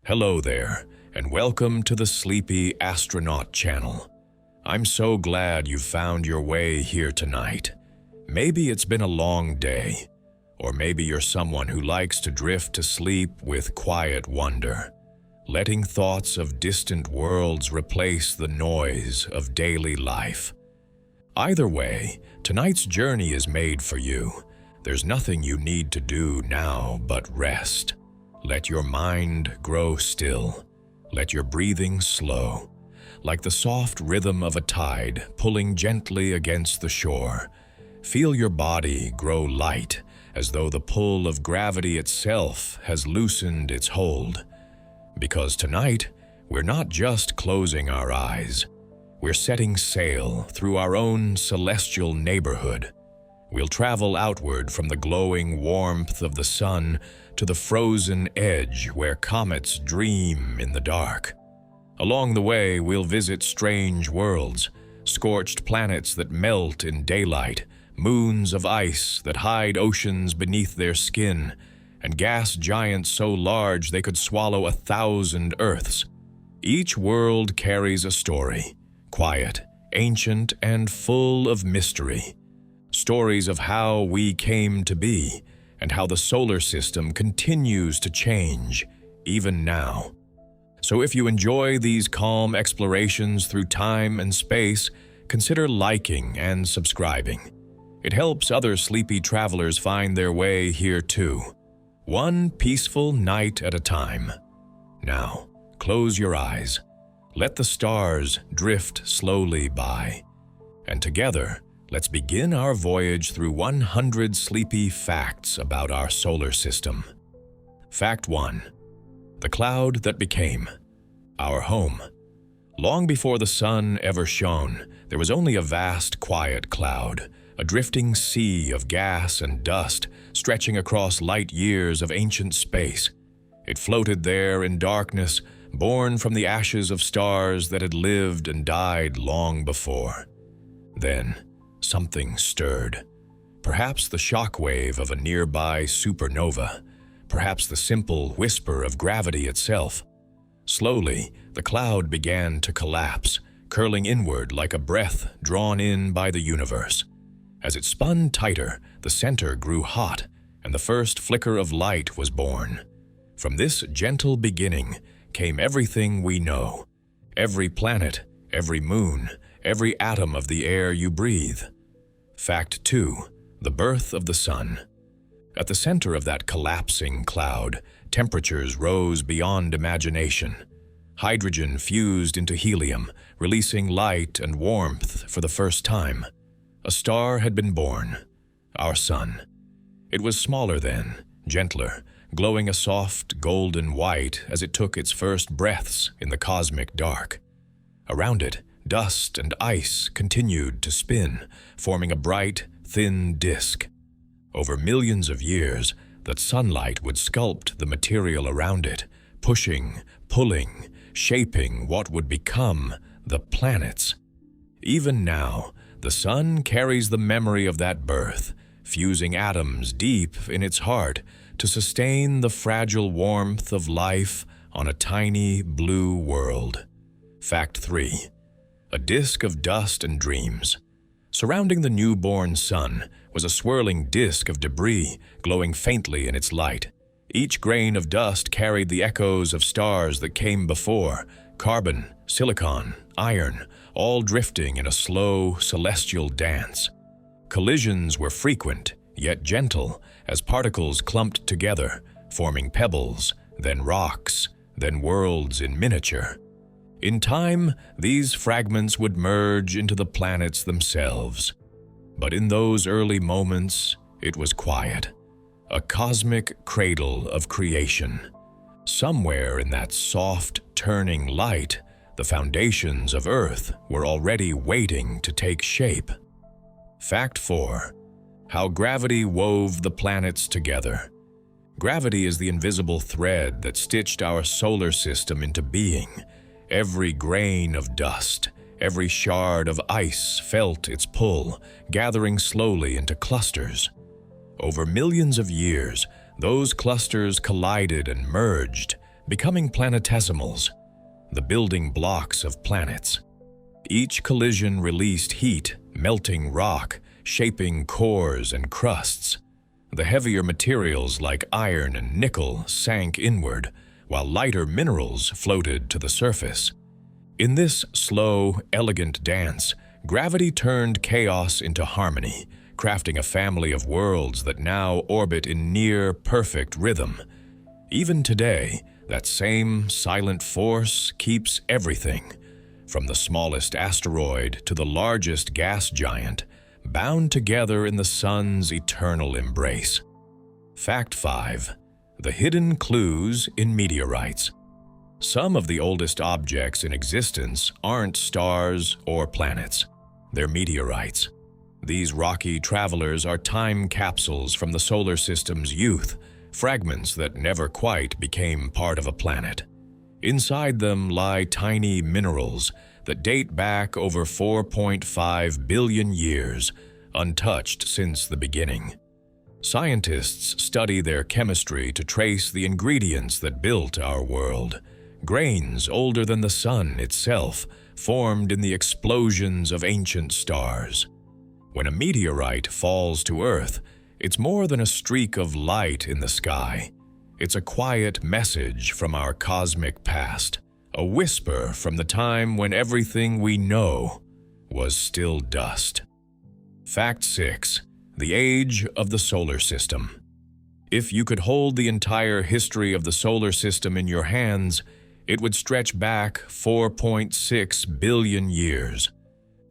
Hello there, and welcome to the Sleepy Astronaut channel. I'm so glad you found your way here tonight. Maybe it's been a long day, or maybe you're someone who likes to drift to sleep with quiet wonder, letting thoughts of distant worlds replace the noise of daily life. Either way, tonight's journey is made for you. There's nothing you need to do now but rest. Let your mind grow still. Let your breathing slow, like the soft rhythm of a tide pulling gently against the shore. Feel your body grow light, as though the pull of gravity itself has loosened its hold. Because tonight, we're not just closing our eyes. We're setting sail through our own celestial neighborhood. We'll travel outward from the glowing warmth of the sun to the frozen edge where comets dream in the dark. Along the way, we'll visit strange worlds, scorched planets that melt in daylight, moons of ice that hide oceans beneath their skin, and gas giants so large they could swallow 1,000 Earths. Each world carries a story, quiet, ancient, and full of mystery. Stories of how we came to be, and how the solar system continues to change, even now. So if you enjoy these calm explorations through time and space, consider liking and subscribing. It helps other sleepy travelers find their way here too, one peaceful night at a time. Now, close your eyes. Let the stars drift slowly by, and together, let's begin our voyage through 100 sleepy facts about our solar system. Fact 1. The cloud that became our home. Long before the sun ever shone, there was only a vast, quiet cloud, a drifting sea of gas and dust stretching across light years of ancient space. It floated there in darkness, born from the ashes of stars that had lived and died long before. Then, something stirred. Perhaps the shockwave of a nearby supernova, perhaps the simple whisper of gravity itself. Slowly, the cloud began to collapse, curling inward like a breath drawn in by the universe. As it spun tighter, the center grew hot, and the first flicker of light was born. From this gentle beginning came everything we know. Every planet, every moon, every atom of the air you breathe. Fact 2. The birth of the sun. At the center of that collapsing cloud, temperatures rose beyond imagination. Hydrogen fused into helium, releasing light and warmth for the first time. A star had been born, our sun. It was smaller then, gentler, glowing a soft golden white as it took its first breaths in the cosmic dark. Around it, dust and ice continued to spin, forming a bright, thin disk. Over millions of years, that sunlight would sculpt the material around it, pushing, pulling, shaping what would become the planets. Even now, the sun carries the memory of that birth, fusing atoms deep in its heart to sustain the fragile warmth of life on a tiny blue world. Fact 3. A disk of dust and dreams. Surrounding the newborn sun was a swirling disk of debris glowing faintly in its light. Each grain of dust carried the echoes of stars that came before, carbon, silicon, iron, all drifting in a slow, celestial dance. Collisions were frequent, yet gentle, as particles clumped together, forming pebbles, then rocks, then worlds in miniature. In time, these fragments would merge into the planets themselves. But in those early moments, it was quiet, a cosmic cradle of creation. Somewhere in that soft, turning light, the foundations of Earth were already waiting to take shape. Fact 4. How gravity wove the planets together. Gravity is the invisible thread that stitched our solar system into being. Every grain of dust, every shard of ice felt its pull, gathering slowly into clusters. Over millions of years, those clusters collided and merged, becoming planetesimals, the building blocks of planets. Each collision released heat, melting rock, shaping cores and crusts. The heavier materials like iron and nickel sank inward, while lighter minerals floated to the surface. In this slow, elegant dance, gravity turned chaos into harmony, crafting a family of worlds that now orbit in near-perfect rhythm. Even today, that same silent force keeps everything, from the smallest asteroid to the largest gas giant, bound together in the sun's eternal embrace. Fact 5. The hidden clues in meteorites. Some of the oldest objects in existence aren't stars or planets. They're meteorites. These rocky travelers are time capsules from the solar system's youth, fragments that never quite became part of a planet. Inside them lie tiny minerals that date back over 4.5 billion years, untouched since the beginning. Scientists study their chemistry to trace the ingredients that built our world. Grains older than the sun itself, formed in the explosions of ancient stars. When a meteorite falls to Earth, it's more than a streak of light in the sky. It's a quiet message from our cosmic past, a whisper from the time when everything we know was still dust. Fact 6. The age of the solar system. If you could hold the entire history of the solar system in your hands, it would stretch back 4.6 billion years.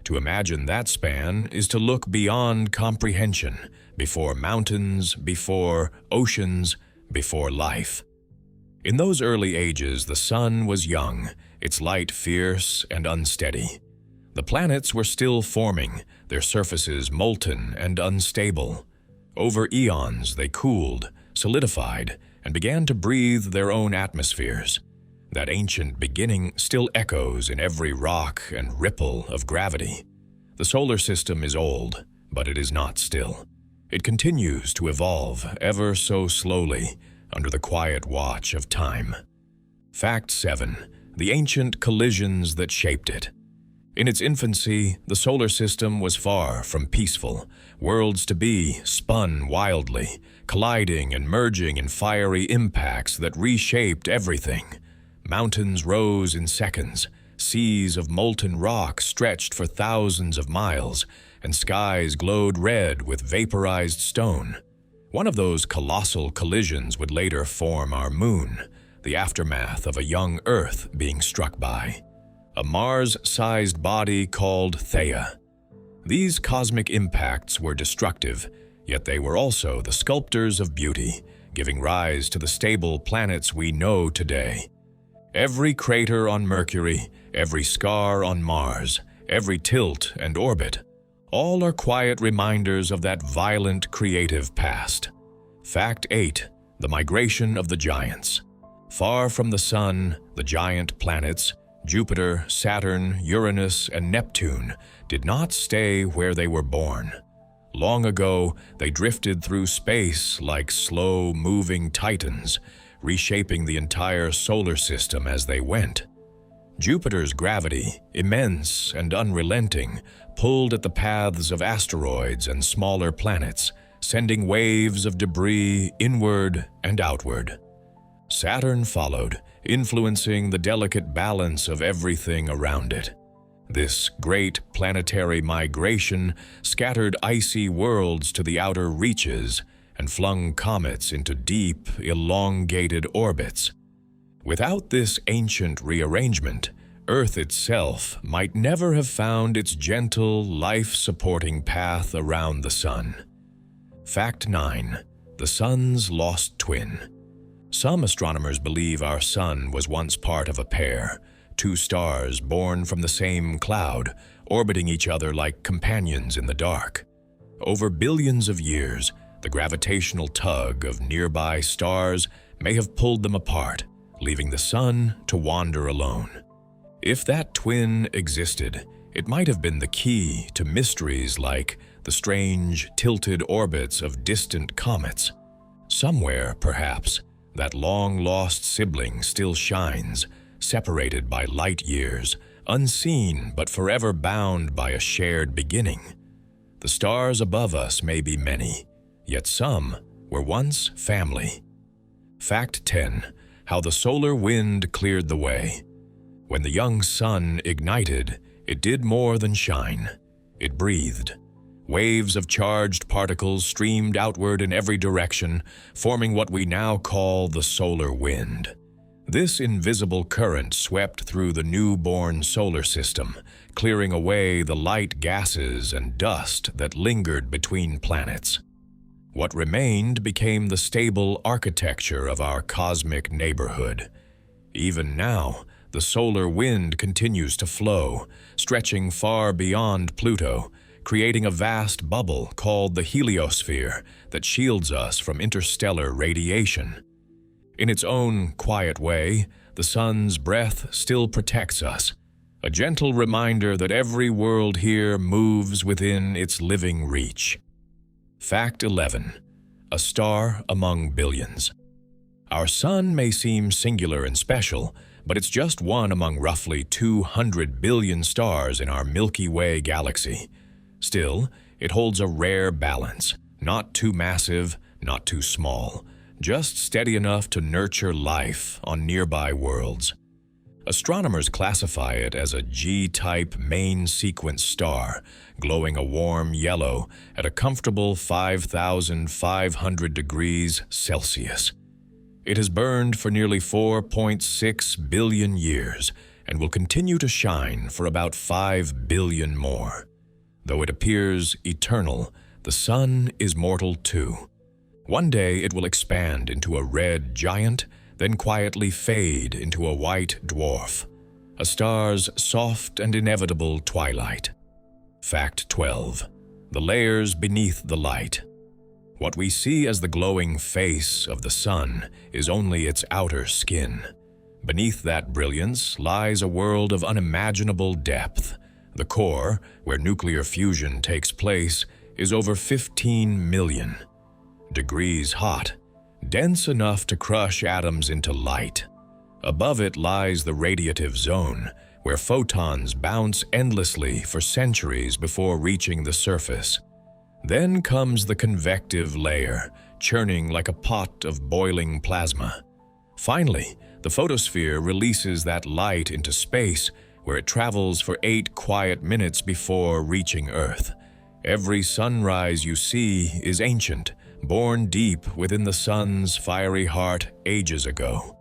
To imagine that span is to look beyond comprehension, before mountains, before oceans, before life. In those early ages, the sun was young, its light fierce and unsteady. The planets were still forming, their surfaces molten and unstable. Over eons, they cooled, solidified, and began to breathe their own atmospheres. That ancient beginning still echoes in every rock and ripple of gravity. The solar system is old, but it is not still. It continues to evolve ever so slowly under the quiet watch of time. Fact 7. The ancient collisions that shaped it. In its infancy, the solar system was far from peaceful. Worlds to be spun wildly, colliding and merging in fiery impacts that reshaped everything. Mountains rose in seconds, seas of molten rock stretched for thousands of miles, and skies glowed red with vaporized stone. One of those colossal collisions would later form our moon, the aftermath of a young Earth being struck by a Mars-sized body called Theia. These cosmic impacts were destructive, yet they were also the sculptors of beauty, giving rise to the stable planets we know today. Every crater on Mercury, every scar on Mars, every tilt and orbit, all are quiet reminders of that violent creative past. Fact 8. The migration of the giants. Far from the sun, the giant planets, Jupiter, Saturn, Uranus, and Neptune, did not stay where they were born. Long ago, they drifted through space like slow-moving titans, reshaping the entire solar system as they went. Jupiter's gravity, immense and unrelenting, pulled at the paths of asteroids and smaller planets, sending waves of debris inward and outward. Saturn followed, influencing the delicate balance of everything around it. This great planetary migration scattered icy worlds to the outer reaches and flung comets into deep, elongated orbits. Without this ancient rearrangement, Earth itself might never have found its gentle, life-supporting path around the sun. Fact 9. The sun's lost twin. Some astronomers believe our sun was once part of a pair, two stars born from the same cloud, orbiting each other like companions in the dark. Over billions of years, the gravitational tug of nearby stars may have pulled them apart, leaving the sun to wander alone. If that twin existed, it might have been the key to mysteries like the strange, tilted orbits of distant comets. Somewhere, perhaps, That long-lost sibling still shines, separated by light years, unseen but forever bound by a shared beginning. The stars above us may be many, yet some were once family. Fact 10. How the solar wind cleared the way. When the young sun ignited, it did more than shine. It breathed. Waves of charged particles streamed outward in every direction, forming what we now call the solar wind. This invisible current swept through the newborn solar system, clearing away the light gases and dust that lingered between planets. What remained became the stable architecture of our cosmic neighborhood. Even now, the solar wind continues to flow, stretching far beyond Pluto, creating a vast bubble called the heliosphere that shields us from interstellar radiation. In its own quiet way, the sun's breath still protects us, a gentle reminder that every world here moves within its living reach. Fact 11. A star among billions. Our sun may seem singular and special, but it's just one among roughly 200 billion stars in our Milky Way Galaxy. Still, it holds a rare balance, not too massive, not too small, just steady enough to nurture life on nearby worlds. Astronomers classify it as a G-type main sequence star, glowing a warm yellow at a comfortable 5,500 degrees Celsius. It has burned for nearly 4.6 billion years and will continue to shine for about 5 billion more. Though it appears eternal, the sun is mortal too. One day it will expand into a red giant, then quietly fade into a white dwarf, a star's soft and inevitable twilight. Fact 12. The layers beneath the light. What we see as the glowing face of the sun is only its outer skin. Beneath that brilliance lies a world of unimaginable depth. The core, where nuclear fusion takes place, is over 15 million degrees hot, dense enough to crush atoms into light. Above it lies the radiative zone, where photons bounce endlessly for centuries before reaching the surface. Then comes the convective layer, churning like a pot of boiling plasma. Finally, the photosphere releases that light into space, where it travels for 8 quiet minutes before reaching Earth. Every sunrise you see is ancient, born deep within the sun's fiery heart ages ago.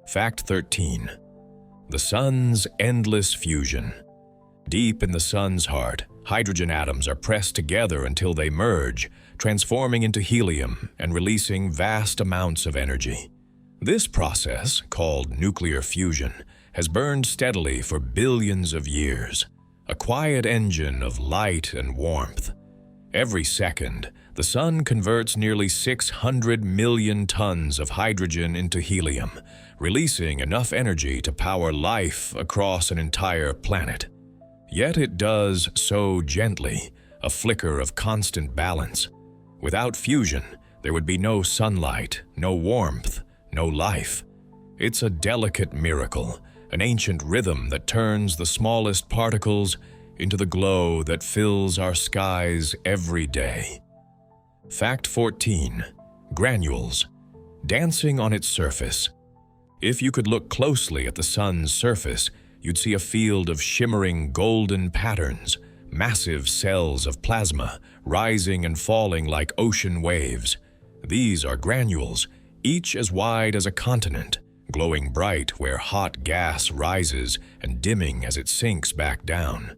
Fact 13. The sun's endless fusion. Deep in the sun's heart, hydrogen atoms are pressed together until they merge, transforming into helium and releasing vast amounts of energy. This process, called nuclear fusion, has burned steadily for billions of years, a quiet engine of light and warmth. Every second, the sun converts nearly 600 million tons of hydrogen into helium, releasing enough energy to power life across an entire planet. Yet it does so gently, a flicker of constant balance. Without fusion, there would be no sunlight, no warmth, no life. It's a delicate miracle, an ancient rhythm that turns the smallest particles into the glow that fills our skies every day. Fact 14. Granules. Dancing on its surface. If you could look closely at the sun's surface, you'd see a field of shimmering golden patterns, massive cells of plasma, rising and falling like ocean waves. These are granules, each as wide as a continent, glowing bright where hot gas rises and dimming as it sinks back down.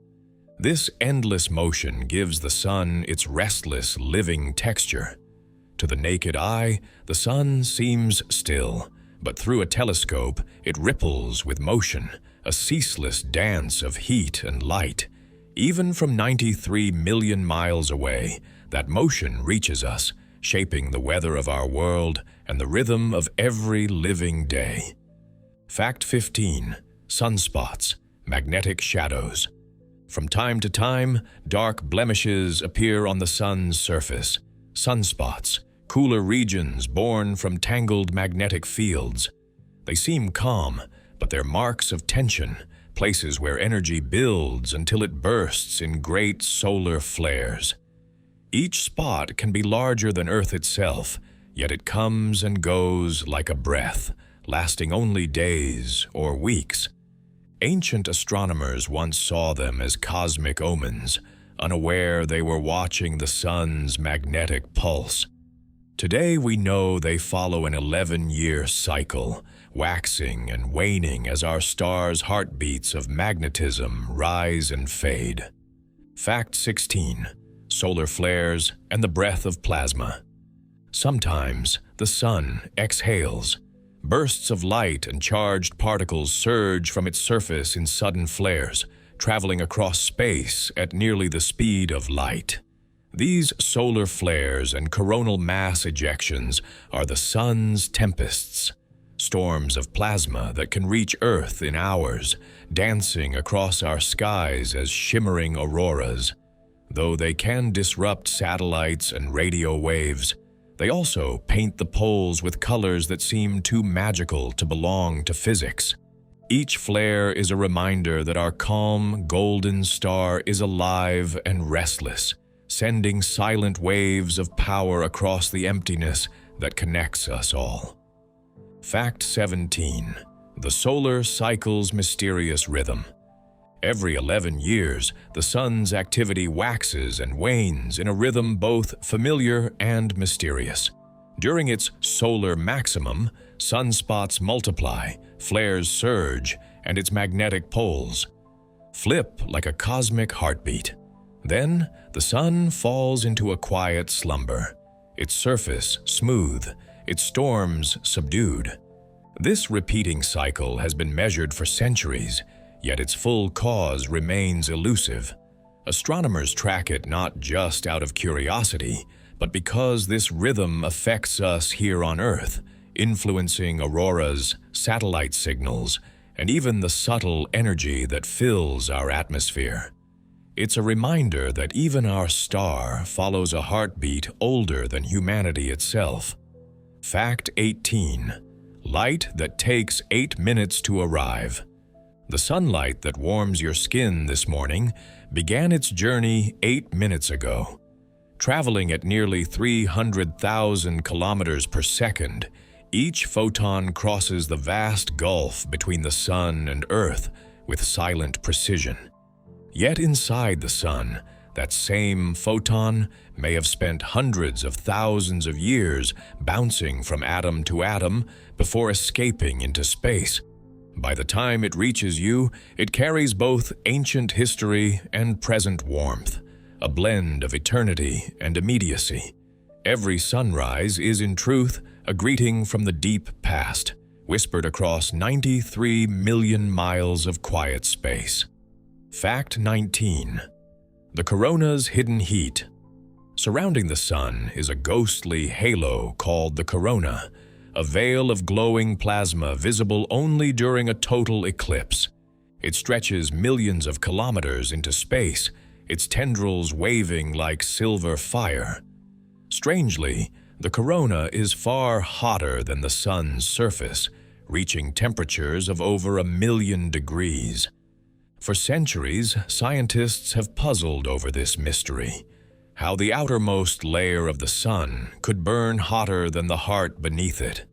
This endless motion gives the sun its restless, living texture. To the naked eye, the sun seems still, but through a telescope, it ripples with motion, a ceaseless dance of heat and light. Even from 93 million miles away, that motion reaches us, shaping the weather of our world and the rhythm of every living day. Fact 15. Sunspots, magnetic shadows. From time to time, dark blemishes appear on the sun's surface. Sunspots, cooler regions born from tangled magnetic fields. They seem calm, but they're marks of tension, places where energy builds until it bursts in great solar flares. Each spot can be larger than Earth itself, yet it comes and goes like a breath, lasting only days or weeks. Ancient astronomers once saw them as cosmic omens, unaware they were watching the sun's magnetic pulse. Today we know they follow an 11-year cycle, waxing and waning as our star's heartbeats of magnetism rise and fade. Fact 16. Solar flares and the breath of plasma. Sometimes the sun exhales. Bursts of light and charged particles surge from its surface in sudden flares, traveling across space at nearly the speed of light. These solar flares and coronal mass ejections are the sun's tempests, storms of plasma that can reach Earth in hours, dancing across our skies as shimmering auroras. Though they can disrupt satellites and radio waves, they also paint the poles with colors that seem too magical to belong to physics. Each flare is a reminder that our calm, golden star is alive and restless, sending silent waves of power across the emptiness that connects us all. Fact 17. The solar cycle's mysterious rhythm. Every 11 years, the sun's activity waxes and wanes in a rhythm both familiar and mysterious. During its solar maximum, sunspots multiply, flares surge, and its magnetic poles flip like a cosmic heartbeat. Then, the sun falls into a quiet slumber, its surface smooth, its storms subdued. This repeating cycle has been measured for centuries, yet its full cause remains elusive. Astronomers track it not just out of curiosity, but because this rhythm affects us here on Earth, influencing auroras, satellite signals, and even the subtle energy that fills our atmosphere. It's a reminder that even our star follows a heartbeat older than humanity itself. Fact 18. Light that takes 8 minutes to arrive. The sunlight that warms your skin this morning began its journey 8 minutes ago. Traveling at nearly 300,000 kilometers per second, each photon crosses the vast gulf between the sun and Earth with silent precision. Yet inside the sun, that same photon may have spent hundreds of thousands of years bouncing from atom to atom before escaping into space. By the time it reaches you, it carries both ancient history and present warmth, a blend of eternity and immediacy. Every sunrise is, in truth, a greeting from the deep past, whispered across 93 million miles of quiet space. Fact 19. The corona's hidden heat. Surrounding the sun is a ghostly halo called the corona, a veil of glowing plasma visible only during a total eclipse. It stretches millions of kilometers into space, its tendrils waving like silver fire. Strangely, the corona is far hotter than the sun's surface, reaching temperatures of over 1 million degrees. For centuries, scientists have puzzled over this mystery, how the outermost layer of the sun could burn hotter than the heart beneath it.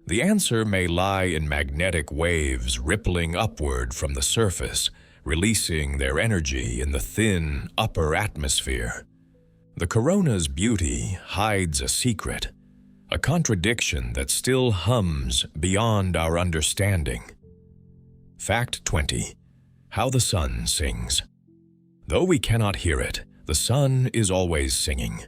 The answer may lie in magnetic waves rippling upward from the surface, releasing their energy in the thin upper atmosphere. The corona's beauty hides a secret, a contradiction that still hums beyond our understanding. Fact 20. How the sun sings. Though we cannot hear it, the sun is always singing.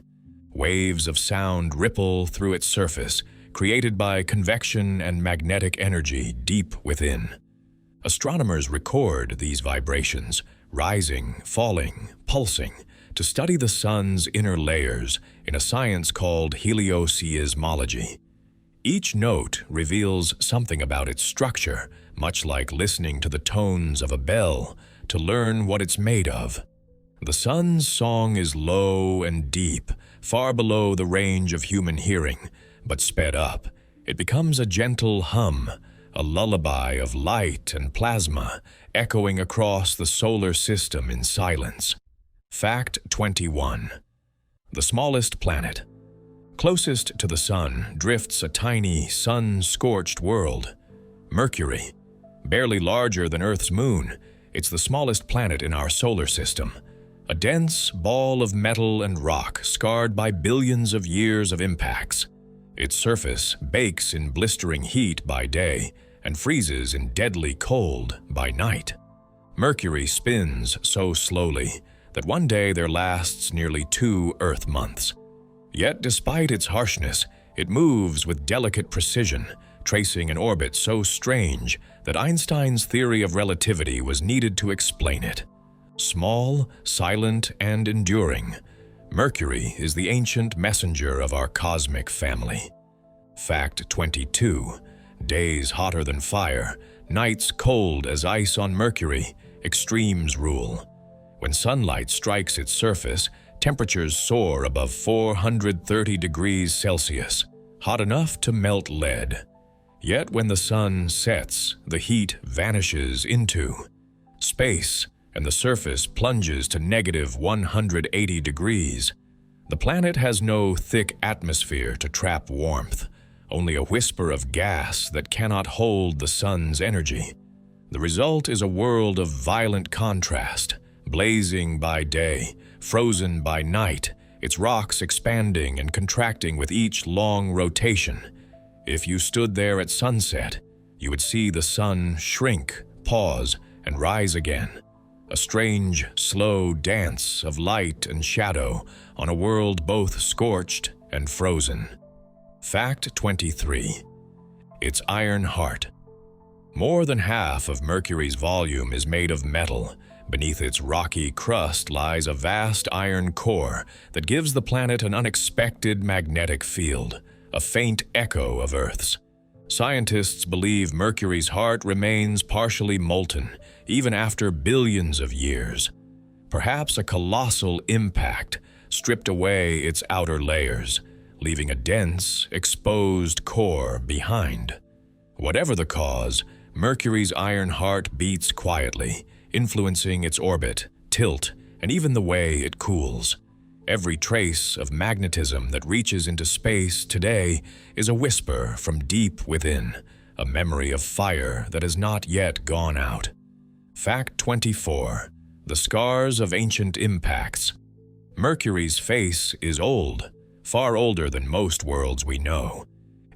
Waves of sound ripple through its surface, created by convection and magnetic energy deep within. Astronomers record these vibrations, rising, falling, pulsing, to study the sun's inner layers in a science called helioseismology. Each note reveals something about its structure, much like listening to the tones of a bell to learn what it's made of. The sun's song is low and deep, far below the range of human hearing, but sped up. It becomes a gentle hum, a lullaby of light and plasma, echoing across the solar system in silence. Fact 21. The smallest planet. Closest to the sun drifts a tiny, sun-scorched world, Mercury. Barely larger than Earth's moon, it's the smallest planet in our solar system. A dense ball of metal and rock scarred by billions of years of impacts. Its surface bakes in blistering heat by day and freezes in deadly cold by night. Mercury spins so slowly that one day there lasts nearly 2 Earth months. Yet despite its harshness, it moves with delicate precision, tracing an orbit so strange that Einstein's theory of relativity was needed to explain it. Small, silent, and enduring, Mercury is the ancient messenger of our cosmic family. Fact 22. Days hotter than fire, nights cold as ice on Mercury, extremes rule. When sunlight strikes its surface, temperatures soar above 430 degrees Celsius, hot enough to melt lead. Yet when the sun sets, the heat vanishes into space, and the surface plunges to negative 180 degrees. The planet has no thick atmosphere to trap warmth, only a whisper of gas that cannot hold the sun's energy. The result is a world of violent contrast, blazing by day, frozen by night, its rocks expanding and contracting with each long rotation. If you stood there at sunset, you would see the sun shrink, pause, and rise again. A strange, slow dance of light and shadow on a world both scorched and frozen. Fact 23. Its iron heart. More than half of Mercury's volume is made of metal. Beneath its rocky crust lies a vast iron core that gives the planet an unexpected magnetic field, a faint echo of Earth's. Scientists believe Mercury's heart remains partially molten, even after billions of years. Perhaps a colossal impact stripped away its outer layers, leaving a dense, exposed core behind. Whatever the cause, Mercury's iron heart beats quietly, influencing its orbit, tilt, and even the way it cools. Every trace of magnetism that reaches into space today is a whisper from deep within, a memory of fire that has not yet gone out. Fact 24. The scars of ancient impacts. Mercury's face is old, far older than most worlds we know.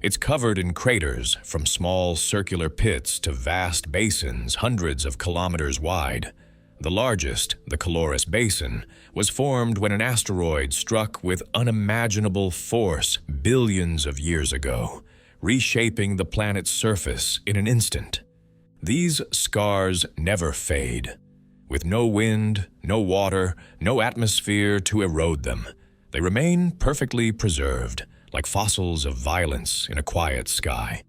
It's covered in craters, from small circular pits to vast basins hundreds of kilometers wide. The largest, the Caloris Basin, was formed when an asteroid struck with unimaginable force billions of years ago, reshaping the planet's surface in an instant. These scars never fade. With no wind, no water, no atmosphere to erode them, they remain perfectly preserved, like fossils of violence in a quiet sky.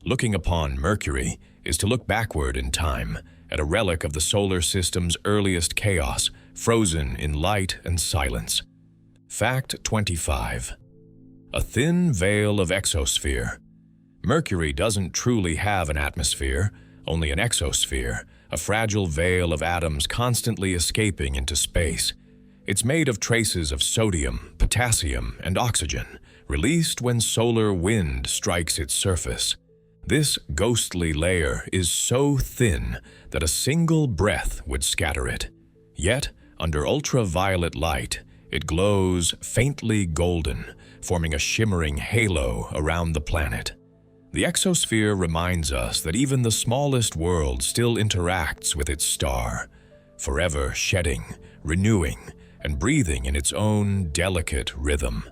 Looking upon Mercury is to look backward in time, at a relic of the solar system's earliest chaos, frozen in light and silence. Fact 25. A thin veil of exosphere. Mercury doesn't truly have an atmosphere, only an exosphere, a fragile veil of atoms constantly escaping into space. It's made of traces of sodium, potassium, and oxygen, released when solar wind strikes its surface. This ghostly layer is so thin that a single breath would scatter it. Yet, under ultraviolet light, it glows faintly golden, forming a shimmering halo around the planet. The exosphere reminds us that even the smallest world still interacts with its star, forever shedding, renewing, and breathing in its own delicate rhythm.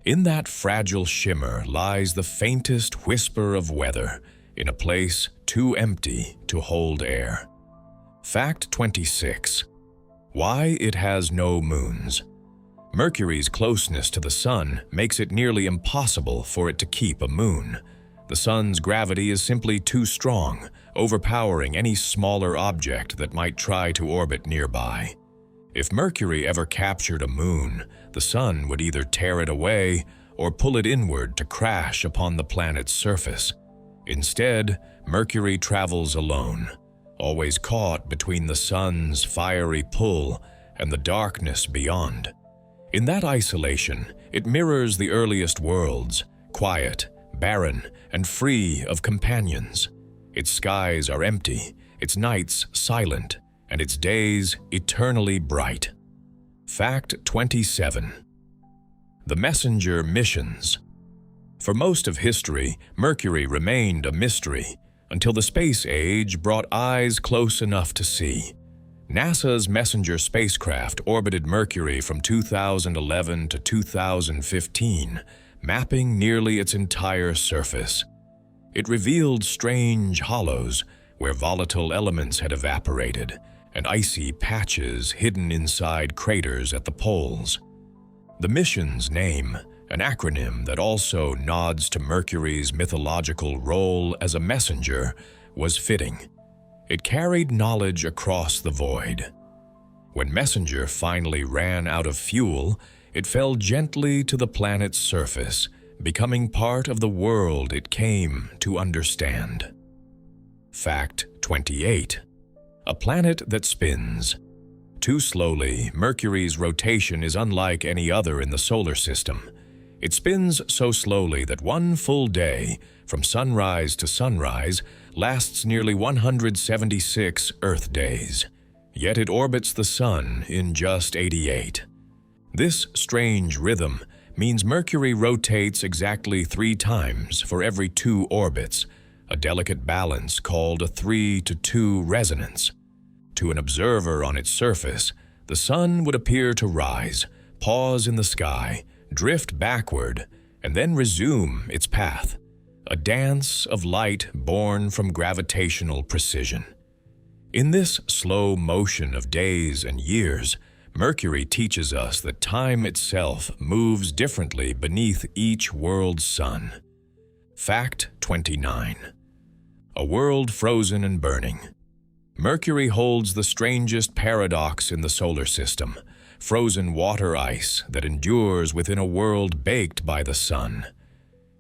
In that fragile shimmer lies the faintest whisper of weather, in a place too empty to hold air. Fact 26. Why it has no moons. Mercury's closeness to the Sun makes it nearly impossible for it to keep a moon. The Sun's gravity is simply too strong, overpowering any smaller object that might try to orbit nearby. If Mercury ever captured a moon, the sun would either tear it away or pull it inward to crash upon the planet's surface. Instead, Mercury travels alone, always caught between the sun's fiery pull and the darkness beyond. In that isolation, it mirrors the earliest worlds, quiet, barren, and free of companions. Its skies are empty, its nights silent, and its days eternally bright. Fact 27. The Messenger Missions. For most of history, Mercury remained a mystery until the space age brought eyes close enough to see. NASA's Messenger spacecraft orbited Mercury from 2011 to 2015, mapping nearly its entire surface. It revealed strange hollows where volatile elements had evaporated and icy patches hidden inside craters at the poles. The mission's name, an acronym that also nods to Mercury's mythological role as a messenger, was fitting. It carried knowledge across the void. When Messenger finally ran out of fuel, it fell gently to the planet's surface, becoming part of the world it came to understand. Fact 28. A planet that spins. Too slowly, Mercury's rotation is unlike any other in the solar system. It spins so slowly that one full day, from sunrise to sunrise, lasts nearly 176 Earth days. Yet it orbits the Sun in just 88. This strange rhythm means Mercury rotates exactly 3 times for every 2 orbits, a delicate balance called a 3-to-2 resonance. To an observer on its surface, the Sun would appear to rise, pause in the sky, drift backward, and then resume its path, a dance of light born from gravitational precision. In this slow motion of days and years, Mercury teaches us that time itself moves differently beneath each world's sun. Fact 29. A world frozen and burning. Mercury holds the strangest paradox in the solar system, frozen water ice that endures within a world baked by the sun.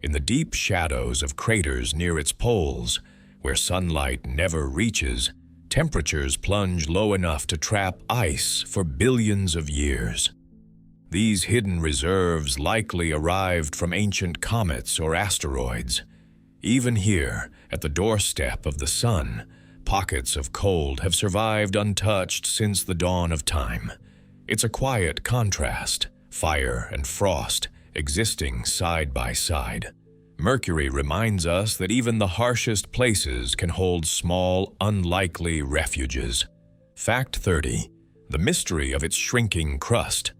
In the deep shadows of craters near its poles, where sunlight never reaches, temperatures plunge low enough to trap ice for billions of years. These hidden reserves likely arrived from ancient comets or asteroids. Even here, at the doorstep of the sun, pockets of cold have survived untouched since the dawn of time. It's a quiet contrast, fire and frost, existing side by side. Mercury reminds us that even the harshest places can hold small, unlikely refuges. Fact 30. The mystery of its shrinking crust.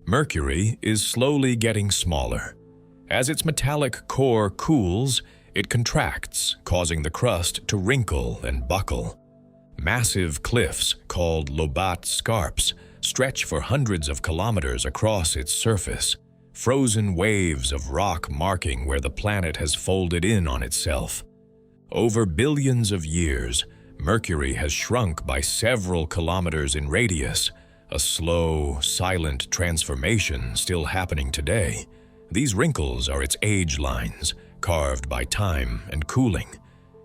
Mercury is slowly getting smaller. As its metallic core cools, it contracts, causing the crust to wrinkle and buckle. Massive cliffs, called Lobat scarps, stretch for hundreds of kilometers across its surface, frozen waves of rock marking where the planet has folded in on itself. Over billions of years, Mercury has shrunk by several kilometers in radius, a slow, silent transformation still happening today. These wrinkles are its age lines, carved by time and cooling.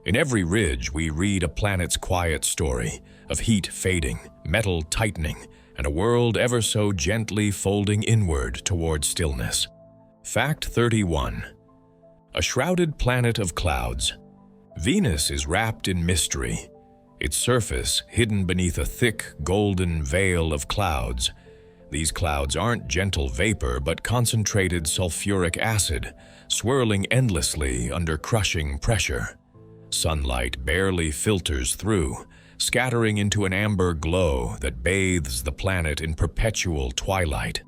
In every ridge, we read a planet's quiet story of heat fading, metal tightening, and a world ever so gently folding inward toward stillness. Fact 31. A shrouded planet of clouds. Venus is wrapped in mystery, its surface hidden beneath a thick, golden veil of clouds. These clouds aren't gentle vapor but concentrated sulfuric acid, swirling endlessly under crushing pressure. Sunlight barely filters through, scattering into an amber glow that bathes the planet in perpetual twilight.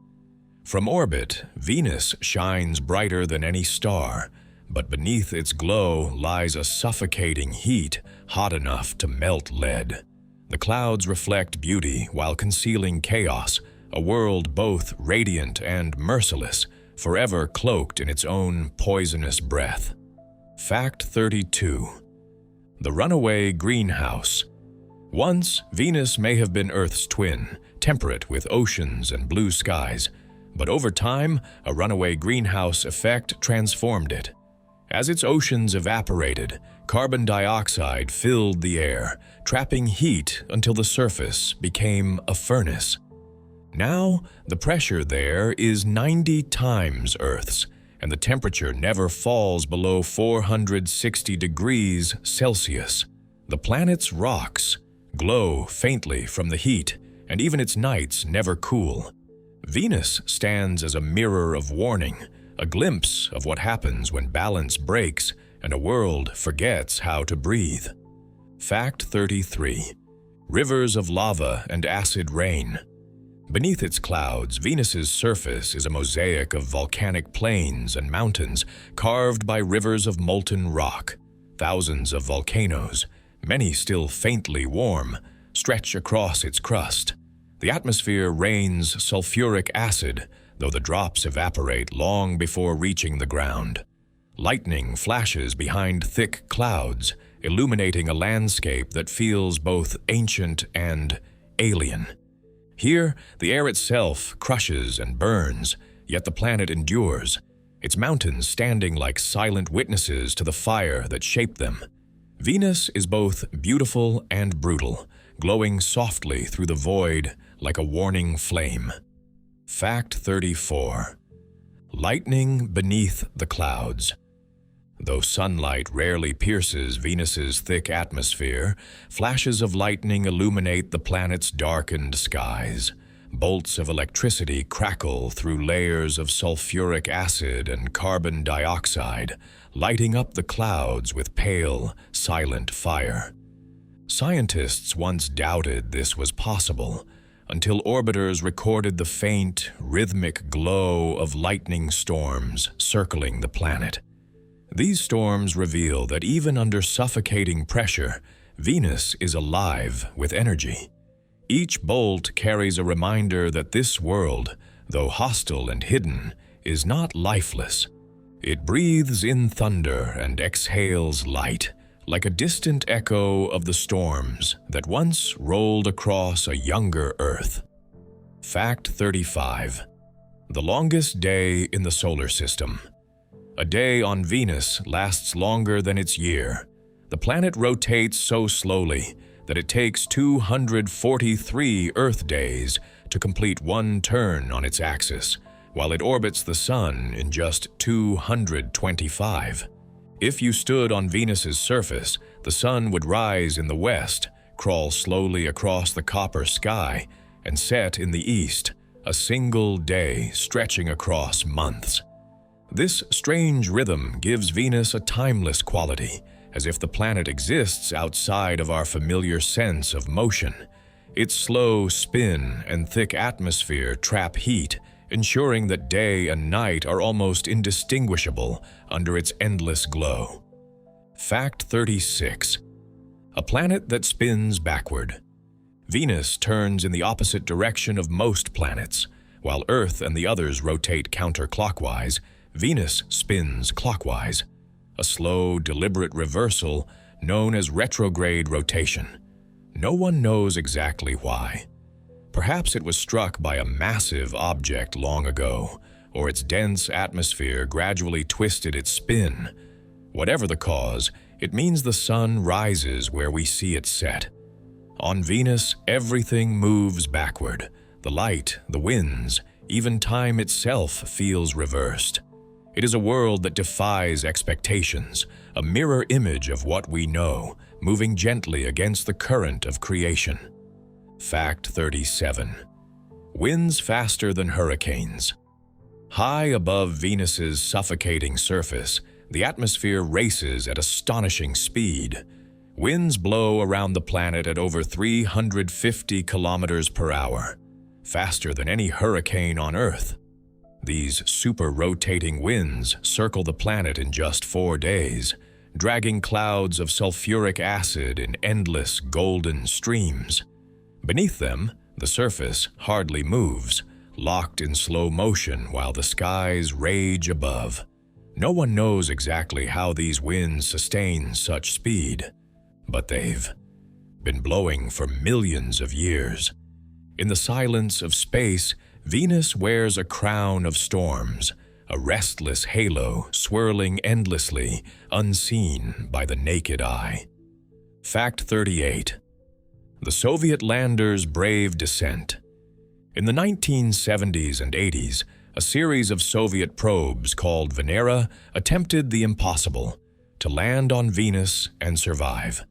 From orbit, Venus shines brighter than any star, but beneath its glow lies a suffocating heat hot enough to melt lead. The clouds reflect beauty while concealing chaos, a world both radiant and merciless, forever cloaked in its own poisonous breath. Fact 32. The runaway greenhouse. Once, Venus may have been Earth's twin, temperate with oceans and blue skies, but over time, a runaway greenhouse effect transformed it. As its oceans evaporated, carbon dioxide filled the air, trapping heat until the surface became a furnace. Now, the pressure there is 90 times Earth's, and the temperature never falls below 460 degrees Celsius. The planet's rocks glow faintly from the heat, and even its nights never cool. Venus stands as a mirror of warning, a glimpse of what happens when balance breaks and a world forgets how to breathe. Fact 33. Rivers of lava and acid rain. Beneath its clouds, Venus's surface is a mosaic of volcanic plains and mountains carved by rivers of molten rock. Thousands of volcanoes, many still faintly warm, stretch across its crust. The atmosphere rains sulfuric acid, though the drops evaporate long before reaching the ground. Lightning flashes behind thick clouds, illuminating a landscape that feels both ancient and alien. Here, the air itself crushes and burns, yet the planet endures, its mountains standing like silent witnesses to the fire that shaped them. Venus is both beautiful and brutal, glowing softly through the void like a warning flame. Fact 34. Lightning beneath the clouds. Though sunlight rarely pierces Venus's thick atmosphere, flashes of lightning illuminate the planet's darkened skies. Bolts of electricity crackle through layers of sulfuric acid and carbon dioxide, lighting up the clouds with pale, silent fire. Scientists once doubted this was possible, until orbiters recorded the faint, rhythmic glow of lightning storms circling the planet. These storms reveal that even under suffocating pressure, Venus is alive with energy. Each bolt carries a reminder that this world, though hostile and hidden, is not lifeless. It breathes in thunder and exhales light, like a distant echo of the storms that once rolled across a younger Earth. Fact 35. The longest day in the solar system. A day on Venus lasts longer than its year. The planet rotates so slowly that it takes 243 Earth days to complete one turn on its axis, while it orbits the Sun in just 225. If you stood on Venus's surface, the Sun would rise in the west, crawl slowly across the copper sky, and set in the east, a single day stretching across months. This strange rhythm gives Venus a timeless quality, as if the planet exists outside of our familiar sense of motion. Its slow spin and thick atmosphere trap heat, ensuring that day and night are almost indistinguishable under its endless glow. Fact 36. A planet that spins backward. Venus turns in the opposite direction of most planets. While Earth and the others rotate counterclockwise, Venus spins clockwise, a slow, deliberate reversal known as retrograde rotation. No one knows exactly why. Perhaps it was struck by a massive object long ago, or its dense atmosphere gradually twisted its spin. Whatever the cause, it means the Sun rises where we see it set. On Venus, everything moves backward. The light, the winds, even time itself feels reversed. It is a world that defies expectations, a mirror image of what we know, moving gently against the current of creation. Fact 37. Winds faster than hurricanes. High above Venus's suffocating surface, the atmosphere races at astonishing speed. Winds blow around the planet at over 350 kilometers per hour, faster than any hurricane on Earth. These super-rotating winds circle the planet in just 4 days, dragging clouds of sulfuric acid in endless golden streams. Beneath them, the surface hardly moves, locked in slow motion while the skies rage above. No one knows exactly how these winds sustain such speed, but they've been blowing for millions of years. In the silence of space, Venus wears a crown of storms, a restless halo swirling endlessly, unseen by the naked eye. Fact 38. The Soviet lander's brave descent. In the 1970s and 80s, a series of Soviet probes called Venera attempted the impossible, to land on Venus and survive.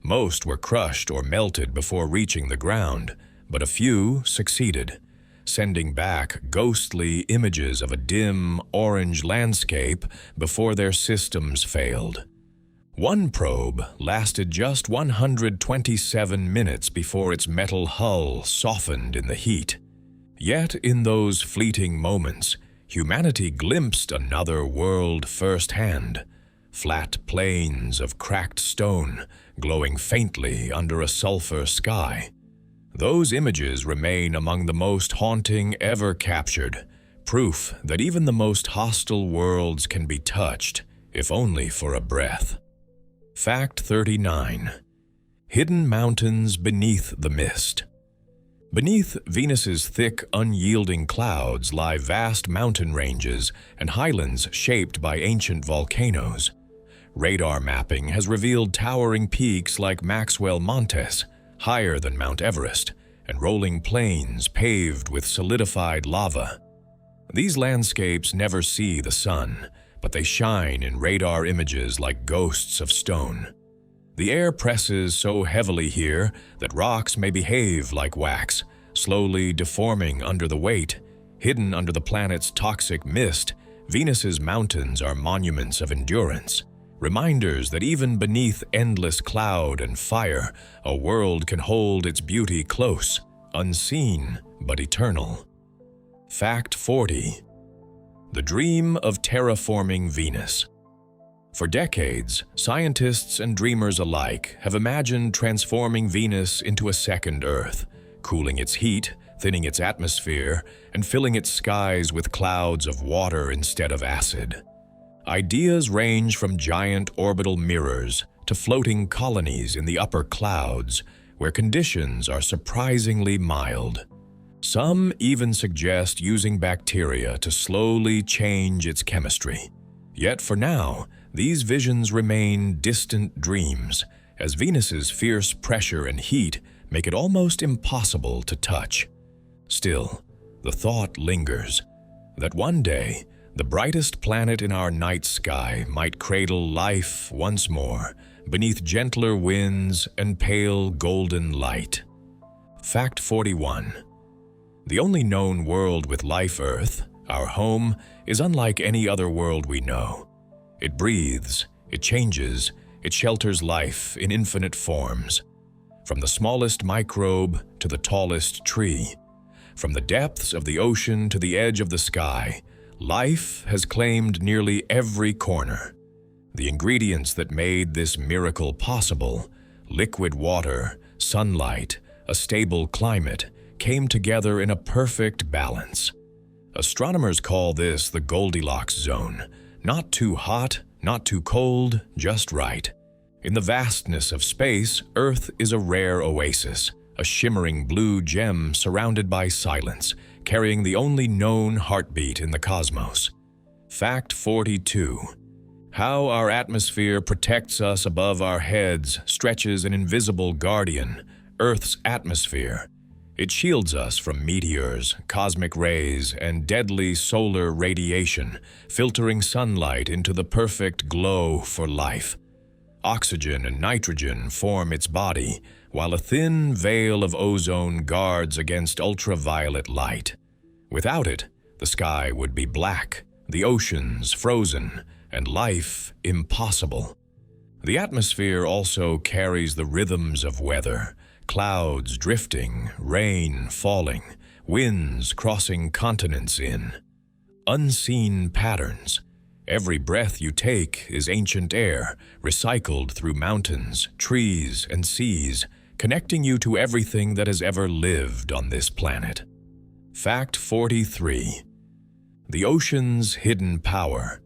Most were crushed or melted before reaching the ground, but a few succeeded, sending back ghostly images of a dim, orange landscape before their systems failed. One probe lasted just 127 minutes before its metal hull softened in the heat. Yet in those fleeting moments, humanity glimpsed another world firsthand. Flat plains of cracked stone glowing faintly under a sulfur sky. Those images remain among the most haunting ever captured, proof that even the most hostile worlds can be touched, if only for a breath. Fact 39. Hidden mountains beneath the mist. Beneath Venus's thick, unyielding clouds lie vast mountain ranges and highlands shaped by ancient volcanoes. Radar mapping has revealed towering peaks like Maxwell Montes, higher than Mount Everest, and rolling plains paved with solidified lava. These landscapes never see the sun, but they shine in radar images like ghosts of stone. The air presses so heavily here that rocks may behave like wax, slowly deforming under the weight. Hidden under the planet's toxic mist, Venus's mountains are monuments of endurance, reminders that even beneath endless cloud and fire, a world can hold its beauty close, unseen but eternal. Fact 40. The dream of terraforming Venus. For decades, scientists and dreamers alike have imagined transforming Venus into a second Earth, cooling its heat, thinning its atmosphere, and filling its skies with clouds of water instead of acid. Ideas range from giant orbital mirrors to floating colonies in the upper clouds, where conditions are surprisingly mild. Some even suggest using bacteria to slowly change its chemistry. Yet for now, these visions remain distant dreams, as Venus's fierce pressure and heat make it almost impossible to touch. Still, the thought lingers that one day, the brightest planet in our night sky might cradle life once more beneath gentler winds and pale golden light. Fact 41. The only known world with life, Earth, our home, is unlike any other world we know. It breathes, it changes, it shelters life in infinite forms. From the smallest microbe to the tallest tree, from the depths of the ocean to the edge of the sky, life has claimed nearly every corner. The ingredients that made this miracle possible, liquid water, sunlight, a stable climate, came together in a perfect balance. Astronomers call this the Goldilocks zone. Not too hot, not too cold, just right. In the vastness of space, Earth is a rare oasis, a shimmering blue gem surrounded by silence, carrying the only known heartbeat in the cosmos. Fact 42. How our atmosphere protects us above our heads stretches an invisible guardian, Earth's atmosphere. It shields us from meteors, cosmic rays, and deadly solar radiation, filtering sunlight into the perfect glow for life. Oxygen and nitrogen form its body, while a thin veil of ozone guards against ultraviolet light. Without it, the sky would be black, the oceans frozen, and life impossible. The atmosphere also carries the rhythms of weather, clouds drifting, rain falling, winds crossing continents in. Unseen patterns. Every breath you take is ancient air, recycled through mountains, trees, and seas, connecting you to everything that has ever lived on this planet. Fact 43. The ocean's hidden power.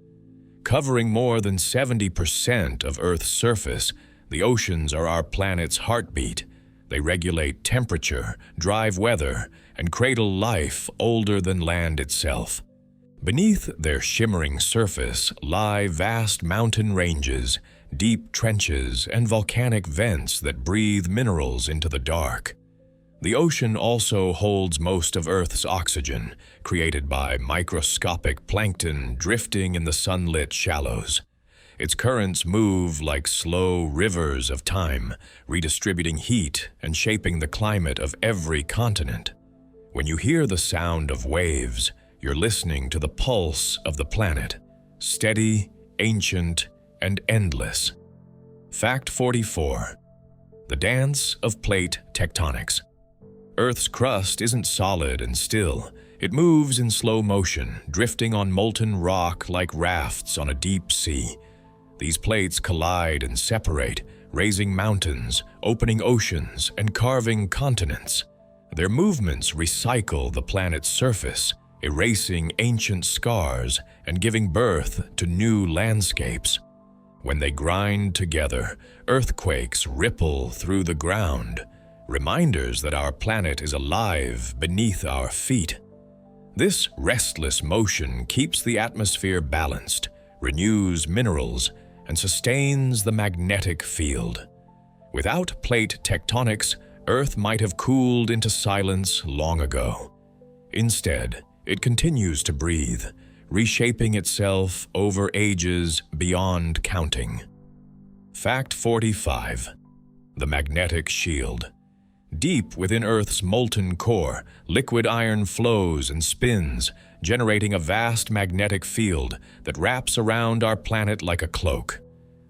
Covering more than 70% of Earth's surface, the oceans are our planet's heartbeat, They regulate temperature, drive weather, and cradle life older than land itself. Beneath their shimmering surface lie vast mountain ranges, deep trenches, and volcanic vents that breathe minerals into the dark. The ocean also holds most of Earth's oxygen, created by microscopic plankton drifting in the sunlit shallows. Its currents move like slow rivers of time, redistributing heat and shaping the climate of every continent. When you hear the sound of waves, you're listening to the pulse of the planet, steady, ancient, and endless. Fact 44. The dance of plate tectonics. Earth's crust isn't solid and still. It moves in slow motion, drifting on molten rock like rafts on a deep sea. These plates collide and separate, raising mountains, opening oceans, and carving continents. Their movements recycle the planet's surface, erasing ancient scars and giving birth to new landscapes. When they grind together, earthquakes ripple through the ground, reminders that our planet is alive beneath our feet. This restless motion keeps the atmosphere balanced, renews minerals, and sustains the magnetic field. Without plate tectonics, Earth might have cooled into silence long ago. Instead, it continues to breathe, reshaping itself over ages beyond counting. Fact 45. The magnetic shield. Deep within Earth's molten core, liquid iron flows and spins, generating a vast magnetic field that wraps around our planet like a cloak.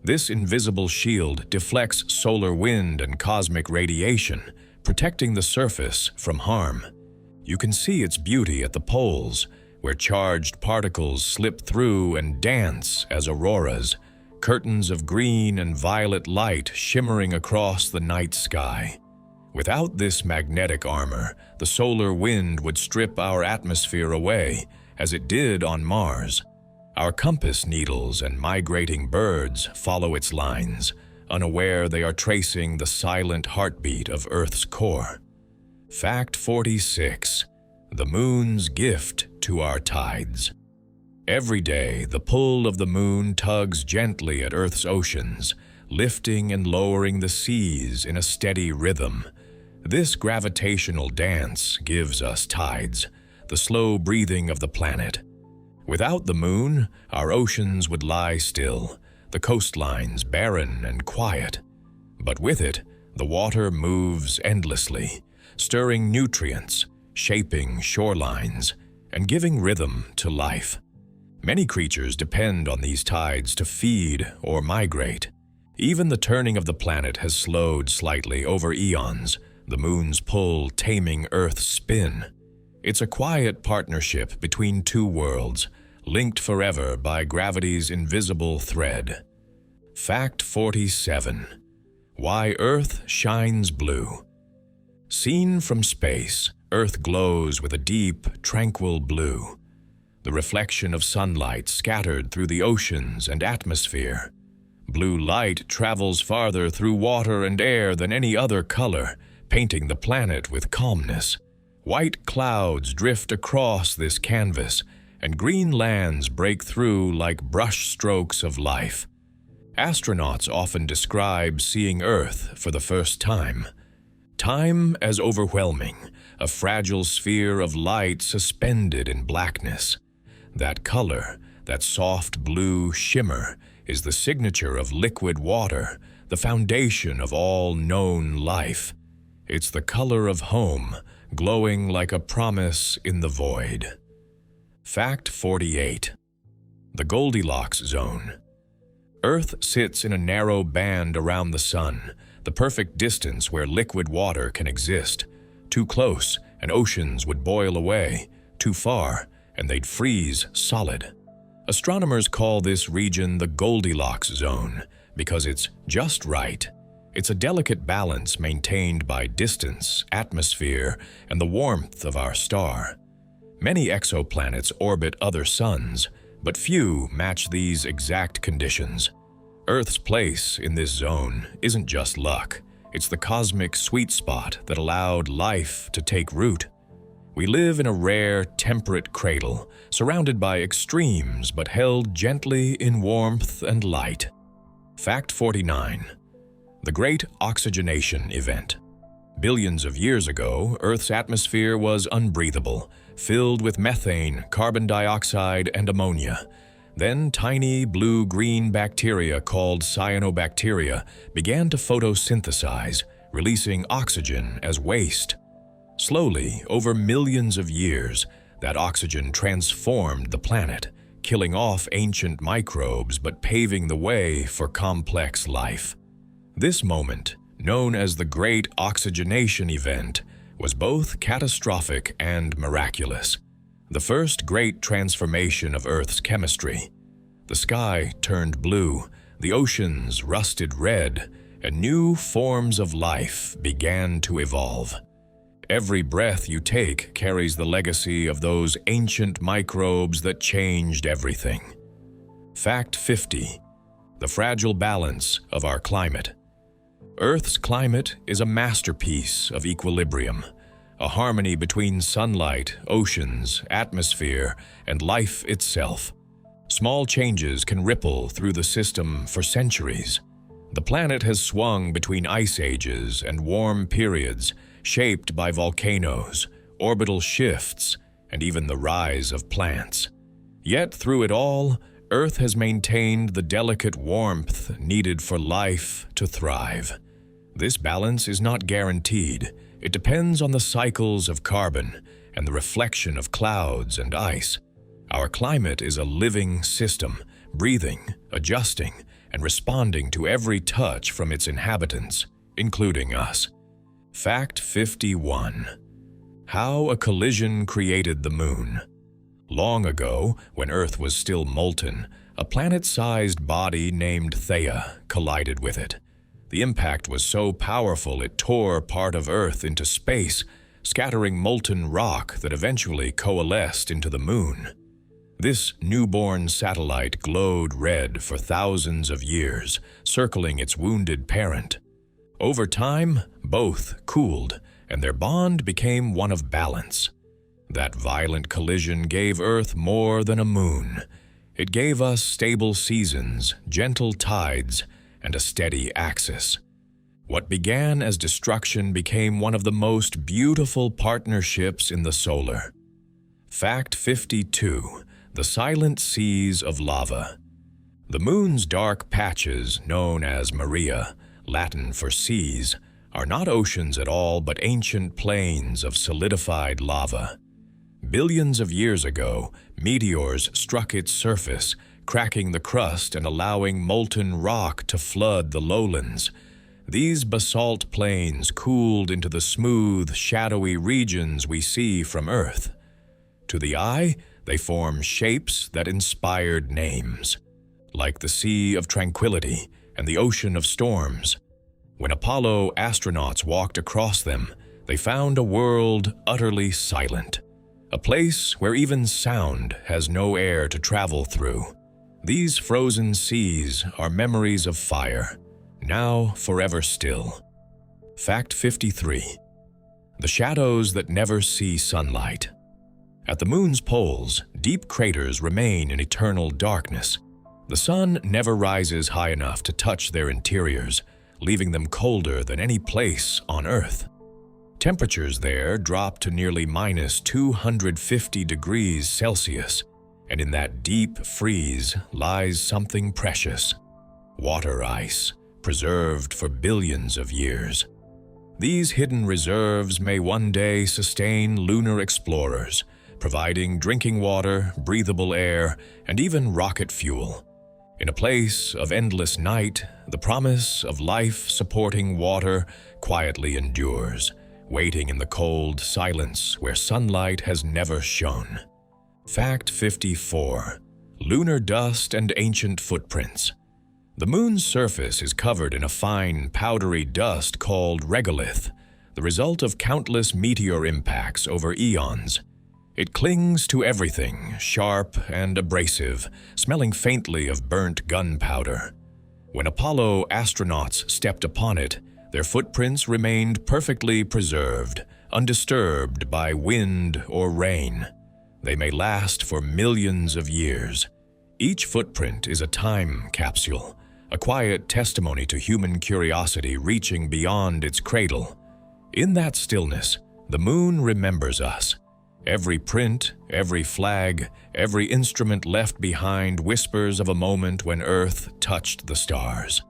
This invisible shield deflects solar wind and cosmic radiation, protecting the surface from harm. You can see its beauty at the poles, where charged particles slip through and dance as auroras, curtains of green and violet light shimmering across the night sky. Without this magnetic armor, the solar wind would strip our atmosphere away, as it did on Mars. Our compass needles and migrating birds follow its lines, unaware they are tracing the silent heartbeat of Earth's core. Fact 46. The moon's gift to our tides. Every day, the pull of the moon tugs gently at Earth's oceans, lifting and lowering the seas in a steady rhythm. This gravitational dance gives us tides, the slow breathing of the planet. Without the moon, our oceans would lie still, the coastlines barren and quiet. But with it, the water moves endlessly, stirring nutrients, shaping shorelines, and giving rhythm to life. Many creatures depend on these tides to feed or migrate. Even the turning of the planet has slowed slightly over eons, the moon's pull taming Earth's spin. It's a quiet partnership between two worlds, linked forever by gravity's invisible thread. Fact 47. Why Earth shines blue. Seen from space, Earth glows with a deep, tranquil blue, the reflection of sunlight scattered through the oceans and atmosphere. Blue light travels farther through water and air than any other color, painting the planet with calmness. White clouds drift across this canvas, and green lands break through like brush strokes of life. Astronauts often describe seeing Earth for the first time. Time as overwhelming, a fragile sphere of light suspended in blackness. That color, that soft blue shimmer, is the signature of liquid water, the foundation of all known life. It's the color of home, glowing like a promise in the void. Fact 48. The Goldilocks zone. Earth sits in a narrow band around the sun, the perfect distance where liquid water can exist. Too close, and oceans would boil away. Too far, and they'd freeze solid. Astronomers call this region the Goldilocks zone because it's just right. It's a delicate balance maintained by distance, atmosphere, and the warmth of our star. Many exoplanets orbit other suns, but few match these exact conditions. Earth's place in this zone isn't just luck, It's the cosmic sweet spot that allowed life to take root. We live in a rare, temperate cradle, surrounded by extremes but held gently in warmth and light. Fact 49. The Great Oxygenation Event. Billions of years ago, Earth's atmosphere was unbreathable, filled with methane, carbon dioxide, and ammonia. Then tiny blue-green bacteria called cyanobacteria began to photosynthesize, releasing oxygen as waste. Slowly, over millions of years, that oxygen transformed the planet, killing off ancient microbes but paving the way for complex life. This moment, known as the Great Oxygenation Event, was both catastrophic and miraculous. The first great transformation of Earth's chemistry. The sky turned blue, the oceans rusted red, and new forms of life began to evolve. Every breath you take carries the legacy of those ancient microbes that changed everything. Fact 50. The fragile balance of our climate. Earth's climate is a masterpiece of equilibrium, a harmony between sunlight, oceans, atmosphere, and life itself. Small changes can ripple through the system for centuries. The planet has swung between ice ages and warm periods, shaped by volcanoes, orbital shifts, and even the rise of plants. Yet through it all, Earth has maintained the delicate warmth needed for life to thrive. This balance is not guaranteed. It depends on the cycles of carbon and the reflection of clouds and ice. Our climate is a living system, breathing, adjusting, and responding to every touch from its inhabitants, including us. Fact 51. How a collision created the moon. Long ago, when Earth was still molten, a planet-sized body named Theia collided with it. The impact was so powerful it tore part of Earth into space, scattering molten rock that eventually coalesced into the moon. This newborn satellite glowed red for thousands of years, circling its wounded parent. Over time, both cooled, and their bond became one of balance. That violent collision gave Earth more than a moon. It gave us stable seasons, gentle tides, and a steady axis. What began as destruction became one of the most beautiful partnerships in the solar. Fact 52. The silent seas of lava. The moon's dark patches, known as Maria, Latin for seas, are not oceans at all but ancient plains of solidified lava. Billions of years ago, meteors struck its surface, cracking the crust and allowing molten rock to flood the lowlands. These basalt plains cooled into the smooth, shadowy regions we see from Earth. To the eye, they form shapes that inspired names, like the Sea of Tranquility and the Ocean of Storms. When Apollo astronauts walked across them, they found a world utterly silent, a place where even sound has no air to travel through. These frozen seas are memories of fire, now forever still. Fact 53. The shadows that never see sunlight. At the moon's poles, deep craters remain in eternal darkness. The sun never rises high enough to touch their interiors, leaving them colder than any place on Earth. Temperatures there drop to nearly minus 250 degrees Celsius, and in that deep freeze lies something precious: water ice, preserved for billions of years. These hidden reserves may one day sustain lunar explorers, providing drinking water, breathable air, and even rocket fuel. In a place of endless night, the promise of life-supporting water quietly endures, waiting in the cold silence where sunlight has never shone. Fact 54. Lunar dust and ancient footprints. The moon's surface is covered in a fine, powdery dust called regolith, the result of countless meteor impacts over eons. It clings to everything, sharp and abrasive, smelling faintly of burnt gunpowder. When Apollo astronauts stepped upon it, their footprints remained perfectly preserved, undisturbed by wind or rain. They may last for millions of years. Each footprint is a time capsule, a quiet testimony to human curiosity reaching beyond its cradle. In that stillness, the moon remembers us. Every print, every flag, every instrument left behind whispers of a moment when Earth touched the stars.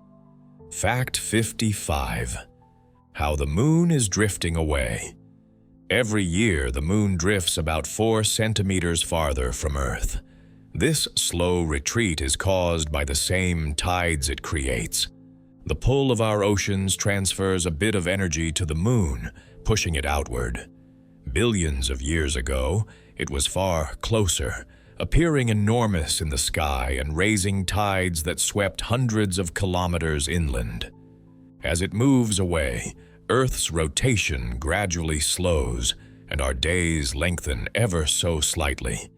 Fact 55. How the moon is drifting away. Every year, the moon drifts about 4 centimeters farther from Earth. This slow retreat is caused by the same tides it creates. The pull of our oceans transfers a bit of energy to the moon, pushing it outward. Billions of years ago, it was far closer, appearing enormous in the sky and raising tides that swept hundreds of kilometers inland. As it moves away, Earth's rotation gradually slows, and our days lengthen ever so slightly.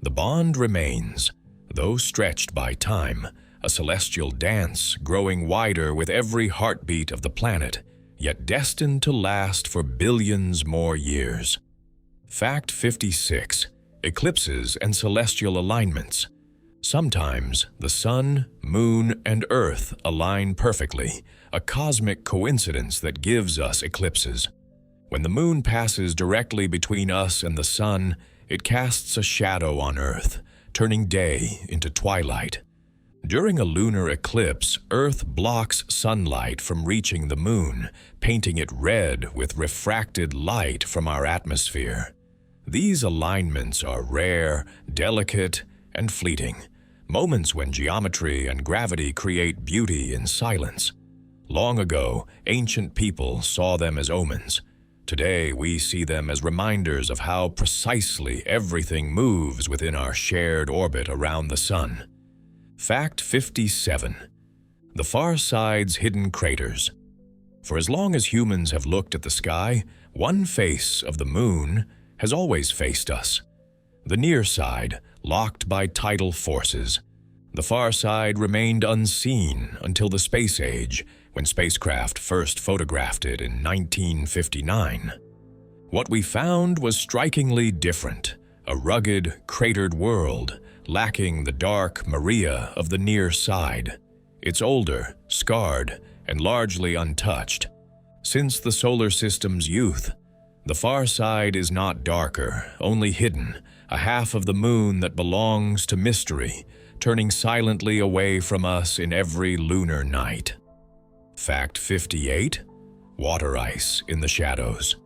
The bond remains, though stretched by time, a celestial dance growing wider with every heartbeat of the planet, yet destined to last for billions more years. Fact 56. Eclipses and celestial alignments. Sometimes the sun, moon, and Earth align perfectly, a cosmic coincidence that gives us eclipses. When the moon passes directly between us and the sun, it casts a shadow on Earth, turning day into twilight. During a lunar eclipse, Earth blocks sunlight from reaching the moon, painting it red with refracted light from our atmosphere. These alignments are rare, delicate, and fleeting, moments when geometry and gravity create beauty in silence. Long ago, ancient people saw them as omens. Today, we see them as reminders of how precisely everything moves within our shared orbit around the sun. Fact 57. The far side's hidden craters. For as long as humans have looked at the sky, one face of the moon has always faced us. The near side, locked by tidal forces. The far side remained unseen until the space age, when spacecraft first photographed it in 1959. What we found was strikingly different, a rugged, cratered world, lacking the dark Maria of the near side. It's older, scarred, and largely untouched. Since the solar system's youth, the far side is not darker, only hidden, a half of the moon that belongs to mystery, turning silently away from us in every lunar night. Fact 58. Water ice in the shadows.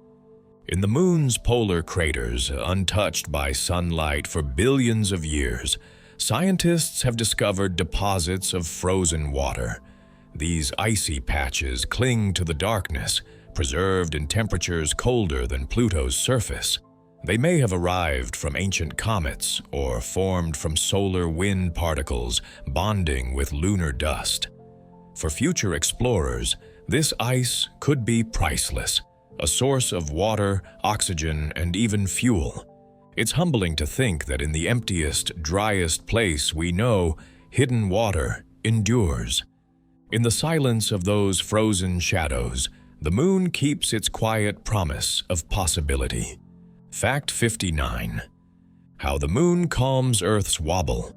In the moon's polar craters, untouched by sunlight for billions of years, scientists have discovered deposits of frozen water. These icy patches cling to the darkness, preserved in temperatures colder than Pluto's surface. They may have arrived from ancient comets or formed from solar wind particles bonding with lunar dust. For future explorers, this ice could be priceless, a source of water, oxygen, and even fuel. It's humbling to think that in the emptiest, driest place we know, hidden water endures. In the silence of those frozen shadows, the moon keeps its quiet promise of possibility. Fact 59. How the moon calms Earth's wobble.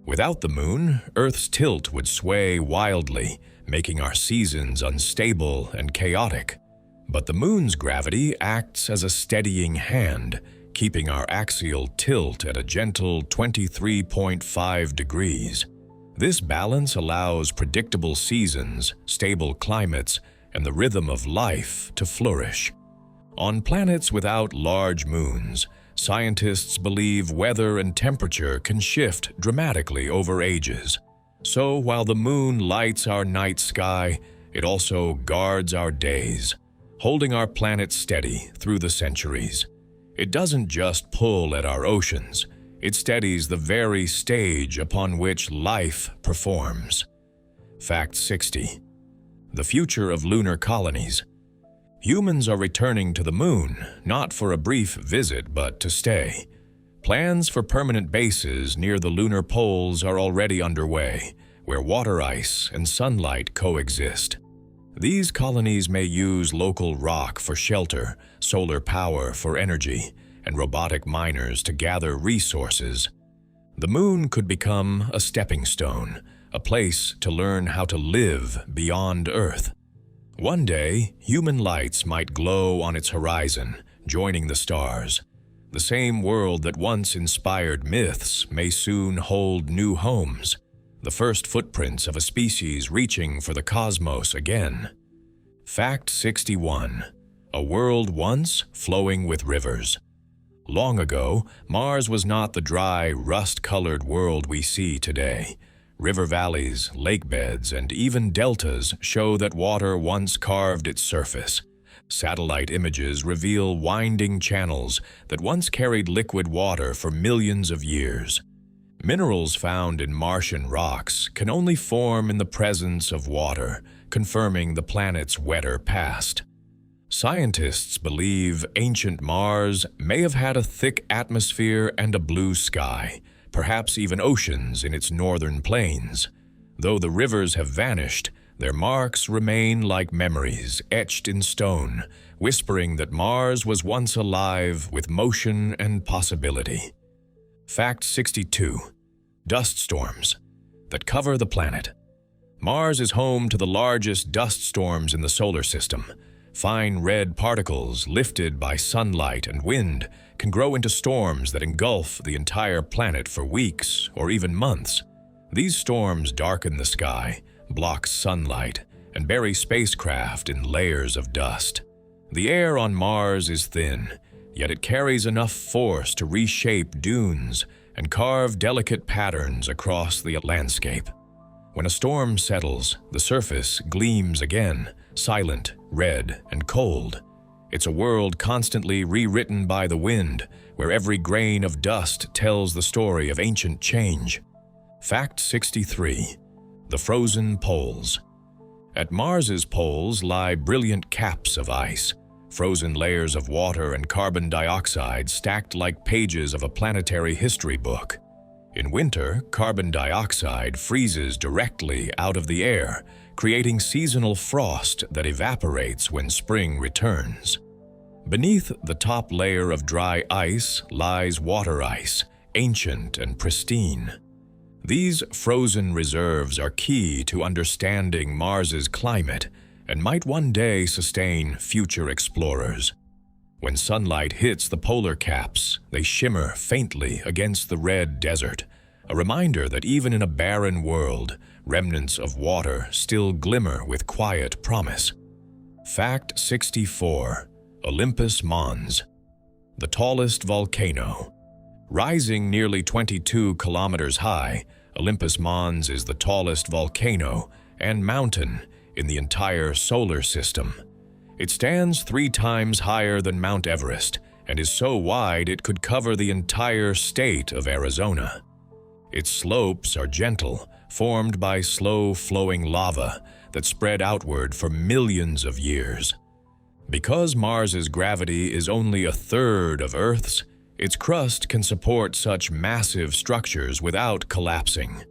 Without the moon, Earth's tilt would sway wildly, making our seasons unstable and chaotic. But the moon's gravity acts as a steadying hand, keeping our axial tilt at a gentle 23.5 degrees. This balance allows predictable seasons, stable climates, and the rhythm of life to flourish. On planets without large moons, scientists believe weather and temperature can shift dramatically over ages. So while the moon lights our night sky, it also guards our days, holding our planet steady through the centuries. It doesn't just pull at our oceans, it steadies the very stage upon which life performs. Fact 60. The future of lunar colonies. Humans are returning to the moon, not for a brief visit but to stay. Plans for permanent bases near the lunar poles are already underway, where water ice and sunlight coexist. These colonies may use local rock for shelter, solar power for energy, and robotic miners to gather resources. The moon could become a stepping stone, a place to learn how to live beyond Earth. One day, human lights might glow on its horizon, joining the stars. The same world that once inspired myths may soon hold new homes, the first footprints of a species reaching for the cosmos again. Fact 61. A world once flowing with rivers. Long ago, Mars was not the dry, rust-colored world we see today. River valleys, lake beds, and even deltas show that water once carved its surface. Satellite images reveal winding channels that once carried liquid water for millions of years. Minerals found in Martian rocks can only form in the presence of water, confirming the planet's wetter past. Scientists believe ancient Mars may have had a thick atmosphere and a blue sky, perhaps even oceans in its northern plains. Though the rivers have vanished, their marks remain like memories etched in stone, whispering that Mars was once alive with motion and possibility. Fact 62. Dust storms that cover the planet. Mars is home to the largest dust storms in the solar system. Fine red particles lifted by sunlight and wind can grow into storms that engulf the entire planet for weeks or even months. These storms darken the sky, block sunlight, and bury spacecraft in layers of dust. The air on Mars is thin, yet it carries enough force to reshape dunes and carve delicate patterns across the landscape. When a storm settles, the surface gleams again, silent, red, and cold. It's a world constantly rewritten by the wind, where every grain of dust tells the story of ancient change. Fact 63. The frozen poles. At Mars's poles lie brilliant caps of ice, frozen layers of water and carbon dioxide stacked like pages of a planetary history book. In winter, carbon dioxide freezes directly out of the air, creating seasonal frost that evaporates when spring returns. Beneath the top layer of dry ice lies water ice, ancient and pristine. These frozen reserves are key to understanding Mars's climate and might one day sustain future explorers. When sunlight hits the polar caps, they shimmer faintly against the red desert, a reminder that even in a barren world, remnants of water still glimmer with quiet promise. Fact 64. Olympus Mons. The tallest volcano. Rising nearly 22 kilometers high, Olympus Mons is the tallest volcano and mountain in the entire solar system. It stands 3 times higher than Mount Everest and is so wide it could cover the entire state of Arizona. Its slopes are gentle, formed by slow-flowing lava that spread outward for millions of years. Because Mars's gravity is only a third of Earth's, its crust can support such massive structures without collapsing.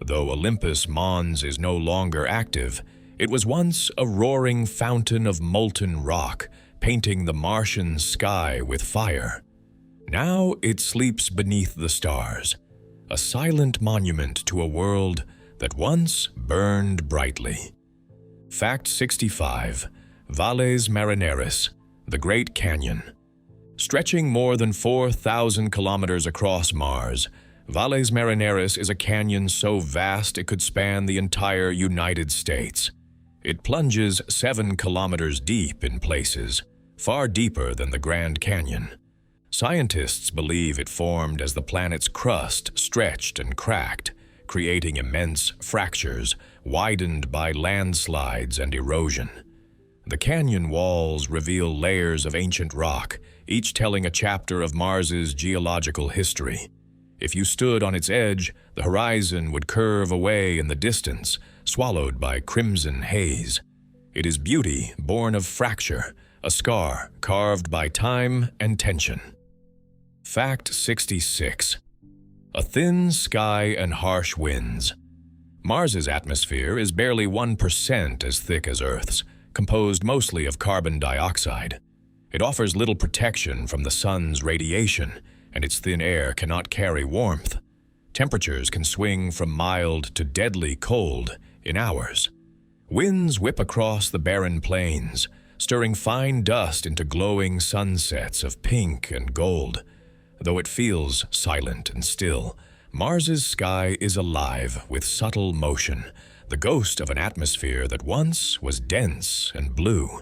Though Olympus Mons is no longer active, it was once a roaring fountain of molten rock, painting the Martian sky with fire. Now it sleeps beneath the stars, a silent monument to a world that once burned brightly. Fact 65. Valles Marineris, the Great Canyon. Stretching more than 4,000 kilometers across Mars, Valles Marineris is a canyon so vast it could span the entire United States. It plunges 7 kilometers deep in places, far deeper than the Grand Canyon. Scientists believe it formed as the planet's crust stretched and cracked, creating immense fractures widened by landslides and erosion. The canyon walls reveal layers of ancient rock, each telling a chapter of Mars's geological history. If you stood on its edge, the horizon would curve away in the distance, swallowed by crimson haze. It is beauty born of fracture, a scar carved by time and tension. Fact 66. A thin sky and harsh winds. Mars's atmosphere is barely 1% as thick as Earth's, composed mostly of carbon dioxide. It offers little protection from the sun's radiation, and its thin air cannot carry warmth. Temperatures can swing from mild to deadly cold in hours. Winds whip across the barren plains, stirring fine dust into glowing sunsets of pink and gold. Though it feels silent and still, Mars's sky is alive with subtle motion, the ghost of an atmosphere that once was dense and blue.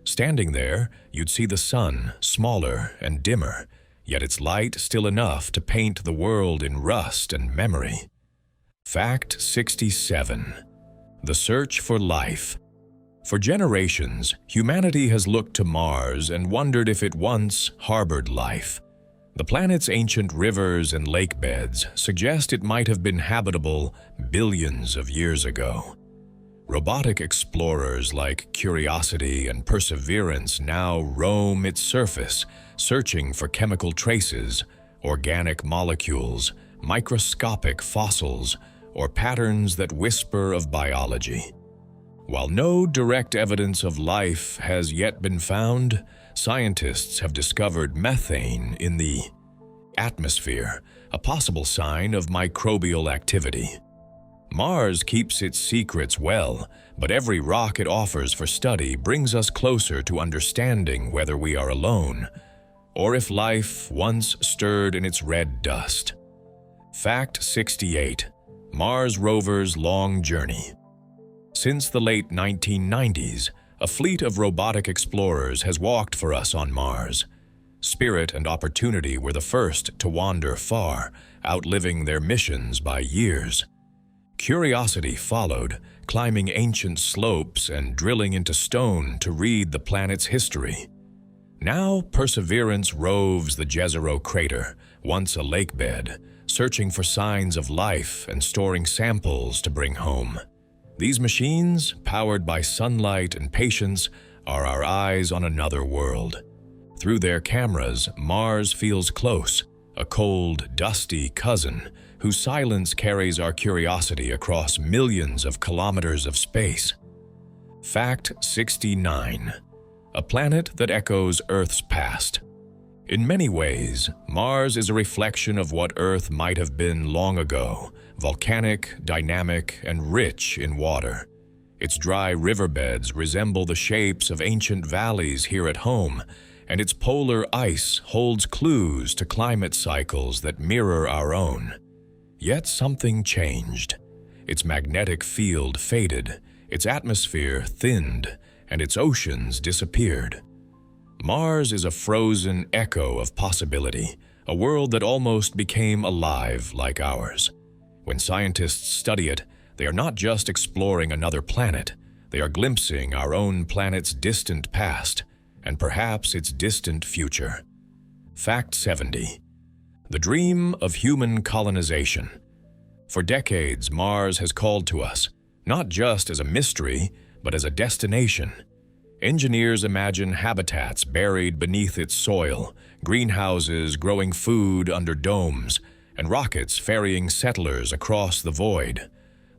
Standing there, you'd see the sun, smaller and dimmer, yet its light still enough to paint the world in rust and memory. Fact 67. The search for life. For generations, humanity has looked to Mars and wondered if it once harbored life. The planet's ancient rivers and lake beds suggest it might have been habitable billions of years ago. Robotic explorers like Curiosity and Perseverance now roam its surface, searching for chemical traces, organic molecules, microscopic fossils, or patterns that whisper of biology. While no direct evidence of life has yet been found, scientists have discovered methane in the atmosphere, a possible sign of microbial activity. Mars keeps its secrets well, but every rock it offers for study brings us closer to understanding whether we are alone, or if life once stirred in its red dust. Fact 68. Mars rover's long journey. Since the late 1990s, a fleet of robotic explorers has walked for us on Mars. Spirit and Opportunity were the first to wander far, outliving their missions by years. Curiosity followed, climbing ancient slopes and drilling into stone to read the planet's history. Now Perseverance roves the Jezero crater, once a lake bed, searching for signs of life and storing samples to bring home. These machines, powered by sunlight and patience, are our eyes on another world. Through their cameras, Mars feels close, a cold, dusty cousin whose silence carries our curiosity across millions of kilometers of space. Fact 69. A planet that echoes Earth's past. In many ways, Mars is a reflection of what Earth might have been long ago, volcanic, dynamic, and rich in water. Its dry riverbeds resemble the shapes of ancient valleys here at home, and its polar ice holds clues to climate cycles that mirror our own. Yet something changed. Its magnetic field faded, its atmosphere thinned, and its oceans disappeared. Mars is a frozen echo of possibility, a world that almost became alive like ours. When scientists study it, they are not just exploring another planet, they are glimpsing our own planet's distant past, and perhaps its distant future. Fact 70. The dream of human colonization. For decades, Mars has called to us, not just as a mystery, but as a destination. Engineers imagine habitats buried beneath its soil, greenhouses growing food under domes, and rockets ferrying settlers across the void.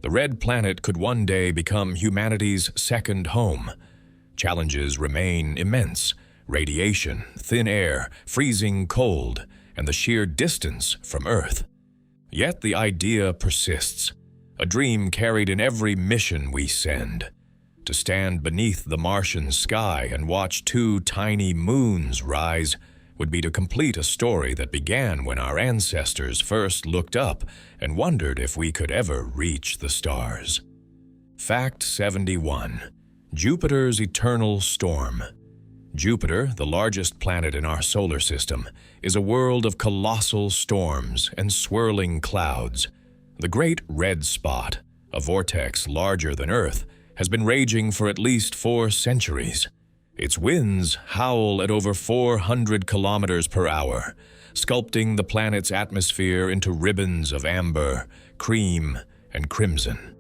The red planet could one day become humanity's second home. Challenges remain immense: radiation, thin air, freezing cold, and the sheer distance from Earth. Yet the idea persists, a dream carried in every mission we send. To stand beneath the Martian sky and watch two tiny moons rise would be to complete a story that began when our ancestors first looked up and wondered if we could ever reach the stars. Fact 71. Jupiter's eternal storm. Jupiter, the largest planet in our solar system, is a world of colossal storms and swirling clouds. The Great Red Spot, a vortex larger than Earth, has been raging for at least 4 centuries. Its winds howl at over 400 kilometers per hour, sculpting the planet's atmosphere into ribbons of amber, cream, and crimson.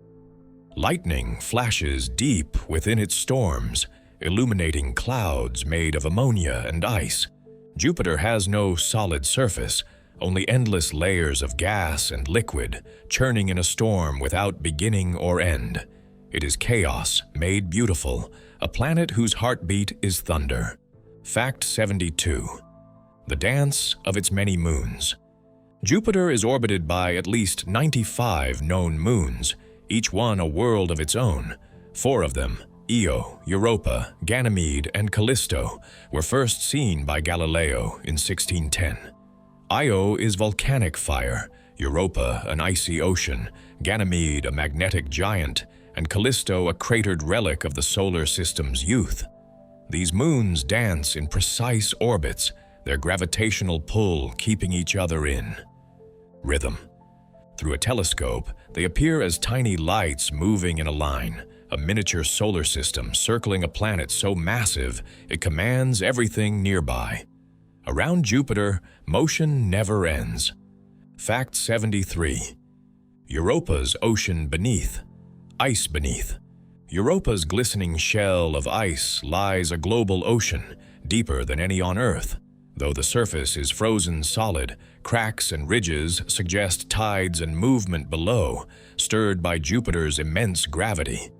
Lightning flashes deep within its storms, illuminating clouds made of ammonia and ice. Jupiter has no solid surface, only endless layers of gas and liquid churning in a storm without beginning or end. It is chaos made beautiful, a planet whose heartbeat is thunder. Fact 72. The dance of its many moons. Jupiter is orbited by at least 95 known moons, each one a world of its own. 4 of them, Io, Europa, Ganymede, and Callisto, were first seen by Galileo in 1610. Io is volcanic fire, Europa an icy ocean, Ganymede a magnetic giant, and Callisto a cratered relic of the solar system's youth. These moons dance in precise orbits, their gravitational pull keeping each other in rhythm. Through a telescope, they appear as tiny lights moving in a line, a miniature solar system circling a planet so massive it commands everything nearby. Around Jupiter, motion never ends. Fact 73. Europa's ocean beneath. Ice beneath. Europa's glistening shell of ice lies a global ocean, deeper than any on Earth. Though the surface is frozen solid, cracks and ridges suggest tides and movement below, stirred by Jupiter's immense gravity.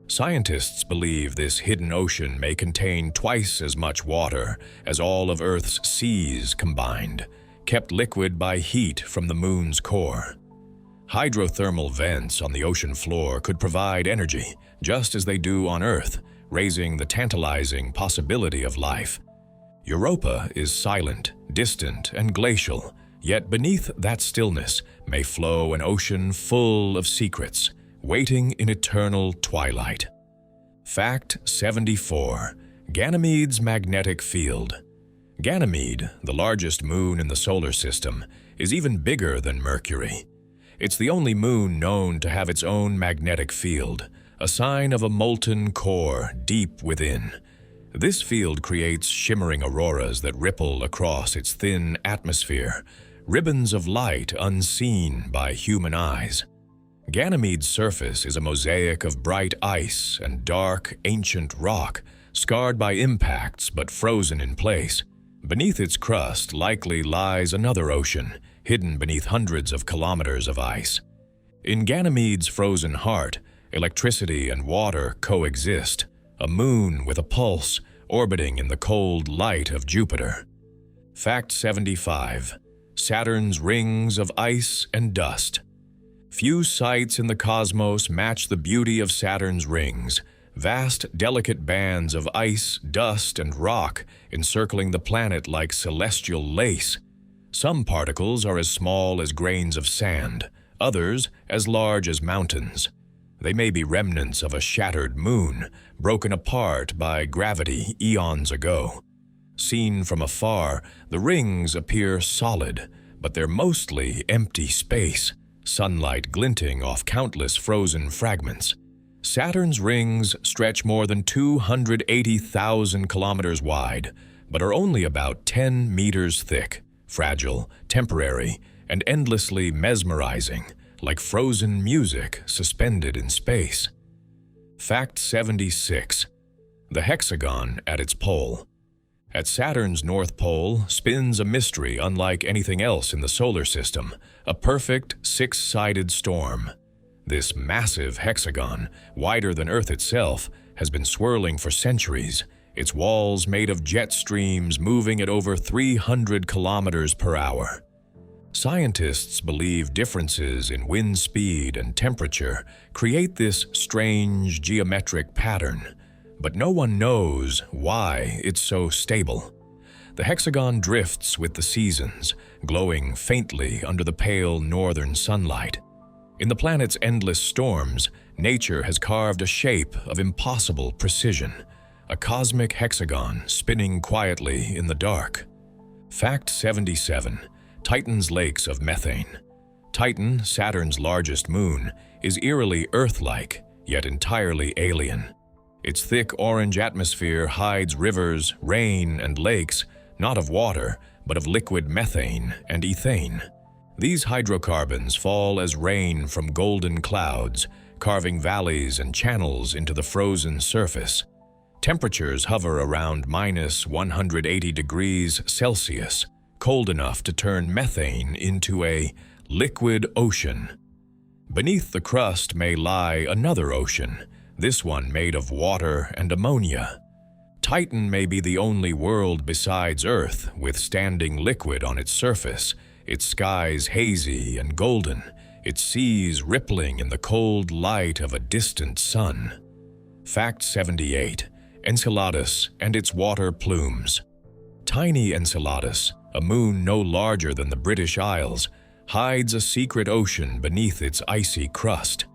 Scientists believe this hidden ocean may contain twice as much water as all of Earth's seas combined, kept liquid by heat from the moon's core. Hydrothermal vents on the ocean floor could provide energy, just as they do on Earth, raising the tantalizing possibility of life. Europa is silent, distant, and glacial, yet beneath that stillness may flow an ocean full of secrets, waiting in eternal twilight. Fact 74. Ganymede's magnetic field. Ganymede, the largest moon in the solar system, is even bigger than Mercury. It's the only moon known to have its own magnetic field, a sign of a molten core deep within. This field creates shimmering auroras that ripple across its thin atmosphere, ribbons of light unseen by human eyes. Ganymede's surface is a mosaic of bright ice and dark, ancient rock, scarred by impacts but frozen in place. Beneath its crust likely lies another ocean, hidden beneath hundreds of kilometers of ice. In Ganymede's frozen heart, electricity and water coexist, a moon with a pulse orbiting in the cold light of Jupiter. Fact 75. Saturn's rings of ice and dust. Few sights in the cosmos match the beauty of Saturn's rings, vast, delicate bands of ice, dust, and rock encircling the planet like celestial lace. Some particles are as small as grains of sand, others as large as mountains. They may be remnants of a shattered moon, broken apart by gravity eons ago. Seen from afar, the rings appear solid, but they're mostly empty space, sunlight glinting off countless frozen fragments. Saturn's rings stretch more than 280,000 kilometers wide, but are only about 10 meters thick, fragile, temporary, and endlessly mesmerizing, like frozen music suspended in space. Fact 76. The hexagon at its pole. At Saturn's North Pole spins a mystery unlike anything else in the solar system, a perfect six-sided storm. This massive hexagon, wider than Earth itself, has been swirling for centuries, its walls made of jet streams moving at over 300 kilometers per hour. Scientists believe differences in wind speed and temperature create this strange geometric pattern, but no one knows why it's so stable. The hexagon drifts with the seasons, glowing faintly under the pale northern sunlight. In the planet's endless storms, nature has carved a shape of impossible precision, a cosmic hexagon spinning quietly in the dark. Fact 77. Titan's lakes of methane. Titan, Saturn's largest moon, is eerily Earth-like, yet entirely alien. Its thick orange atmosphere hides rivers, rain, and lakes, not of water, but of liquid methane and ethane. These hydrocarbons fall as rain from golden clouds, carving valleys and channels into the frozen surface. Temperatures hover around minus 180 degrees Celsius, cold enough to turn methane into a liquid ocean. Beneath the crust may lie another ocean, this one made of water and ammonia. Titan may be the only world besides Earth with standing liquid on its surface, its skies hazy and golden, its seas rippling in the cold light of a distant sun. Fact 78. Enceladus and its water plumes. Tiny Enceladus, a moon no larger than the British Isles, hides a secret ocean beneath its icy crust.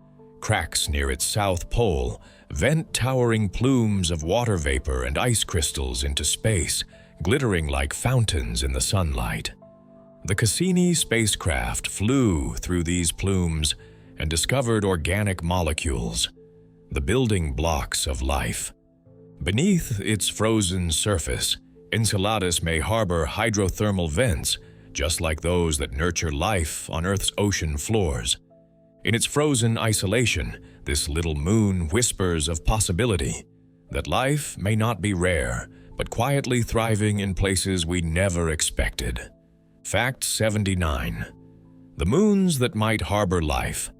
Cracks near its south pole vent towering plumes of water vapor and ice crystals into space, glittering like fountains in the sunlight. The Cassini spacecraft flew through these plumes and discovered organic molecules, the building blocks of life. Beneath its frozen surface, Enceladus may harbor hydrothermal vents, just like those that nurture life on Earth's ocean floors. In its frozen isolation, this little moon whispers of possibility, that life may not be rare, but quietly thriving in places we never expected. Fact 79. The moons that might harbor life.